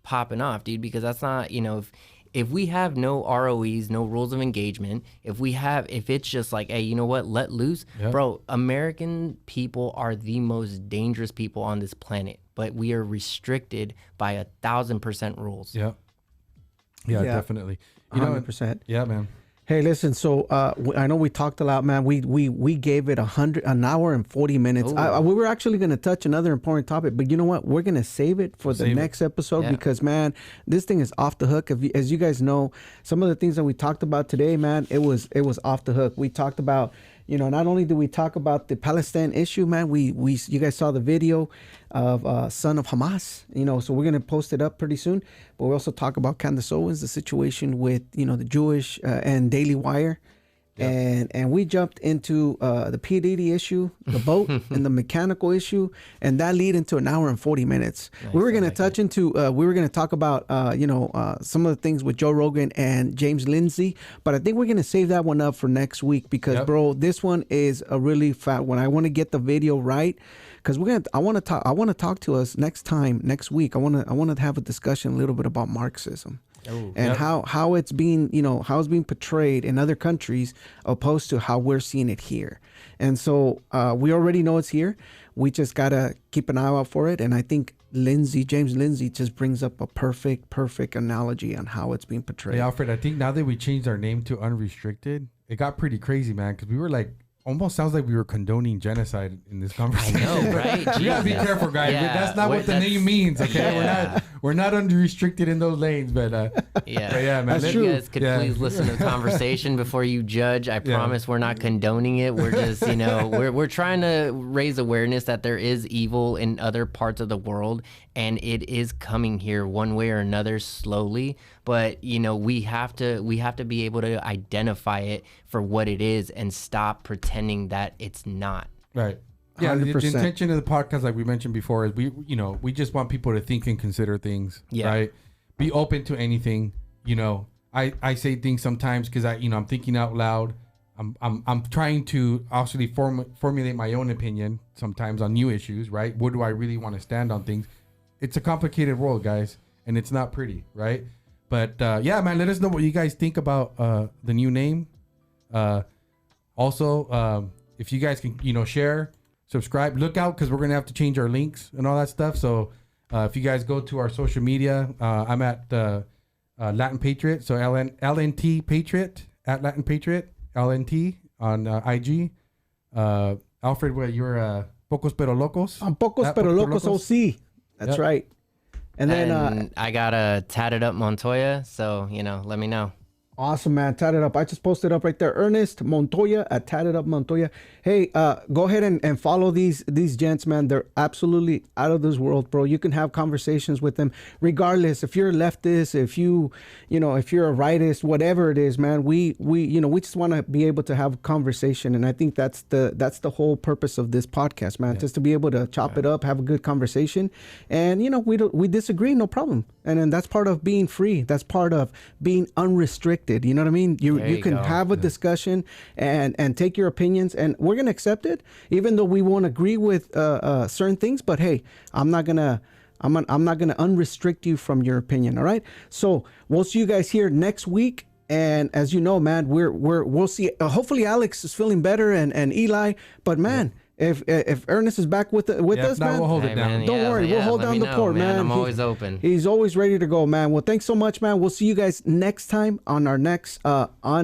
popping off, dude, because that's not, if we have no ROEs, no rules of engagement, if it's just like, hey, you know what, let loose, bro, American people are the most dangerous people on this planet, but we are restricted by 1,000% rules. Yeah, definitely. 100%. Yeah, man. Hey, listen. So I know we talked a lot, man. We gave it an hour and 40 minutes. We were actually going to touch another important topic, but you know what? We're going to save it for the next episode, because, man, this thing is off the hook. As you guys know, some of the things that we talked about today, man, it was off the hook. We talked about, not only did we talk about the Palestine issue, man, you guys saw the video of son of Hamas, so we're going to post it up pretty soon. But we also talk about Candace Owens, the situation with, the Jewish and Daily Wire. And we jumped into the P-diddy issue, the boat, and the mechanical issue, and that lead into an hour and 40 minutes. Nice, we were going to touch into, we were going to talk about, some of the things with Joe Rogan and James Lindsay, but I think we're going to save that one up for next week, because, bro, this one is a really fat one. I want to get the video right, because I want to talk to us next week. I want to have a discussion a little bit about Marxism. And how it's being, how it's being portrayed in other countries opposed to how we're seeing it here. And so we already know it's here. We just got to keep an eye out for it. And I think James Lindsay just brings up a perfect analogy on how it's being portrayed. Hey, Alfred, I think now that we changed our name to Unrestricted, it got pretty crazy, man, because we were like, almost sounds like we were condoning genocide in this conversation. I know, right? You gotta be careful, guys. Yeah, that's not what the name means, okay? Yeah. We're not unrestricted in those lanes, but man, that's true. You guys could please listen to the conversation before you judge. I promise we're not condoning it. We're just, we're trying to raise awareness that there is evil in other parts of the world, and it is coming here one way or another, slowly. But we have to be able to identify it for what it is and stop pretending that it's not. Right. Yeah. The 100%. intention of the podcast, like we mentioned before, is we just want people to think and consider things. Yeah. Right. Be open to anything. I say things sometimes because I'm thinking out loud. I'm trying to actually formulate my own opinion sometimes on new issues. Right. What do I really want to stand on things? It's a complicated world, guys, and it's not pretty. Right. But man, let us know what you guys think about the new name. Also, if you guys can, share, subscribe, look out, because we're going to have to change our links and all that stuff. So if you guys go to our social media, I'm at Latin Patriot. So LNT Patriot, at Latin Patriot, LNT on IG. Alfred, you're Pocos Pero Locos. I'm Pocos Pero Locos OC. That's right. And then I got a tatted up Montoya, so let me know. Awesome, man. Tatted Up. I just posted up right there. Ernest Montoya at Tatted Up Montoya. Hey, go ahead and follow these gents, man. They're absolutely out of this world, bro. You can have conversations with them regardless. If you're a leftist, if if you're a rightist, whatever it is, man, we just want to be able to have a conversation. And I think that's the whole purpose of this podcast, man. Just to be able to chop it up, have a good conversation. And, we disagree, no problem. And then that's part of being free. That's part of being unrestricted. You know what I mean? You can have a discussion and take your opinions, and we're gonna accept it, even though we won't agree with certain things. But hey, I'm not gonna unrestrict you from your opinion. All right. So we'll see you guys here next week. And as you know, man, we'll see. Hopefully, Alex is feeling better and Eli. But man. If Ernest is back with us, man, we'll hold it down. Man, don't worry, we'll hold down the port, man. I'm always open. He's always ready to go, man. Well, thanks so much, man. We'll see you guys next time on our next unrestricted,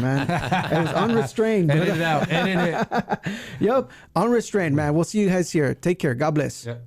man. It was unrestrained. Edit it out. Edit it. Yep, unrestrained, man. We'll see you guys here. Take care. God bless. Yep.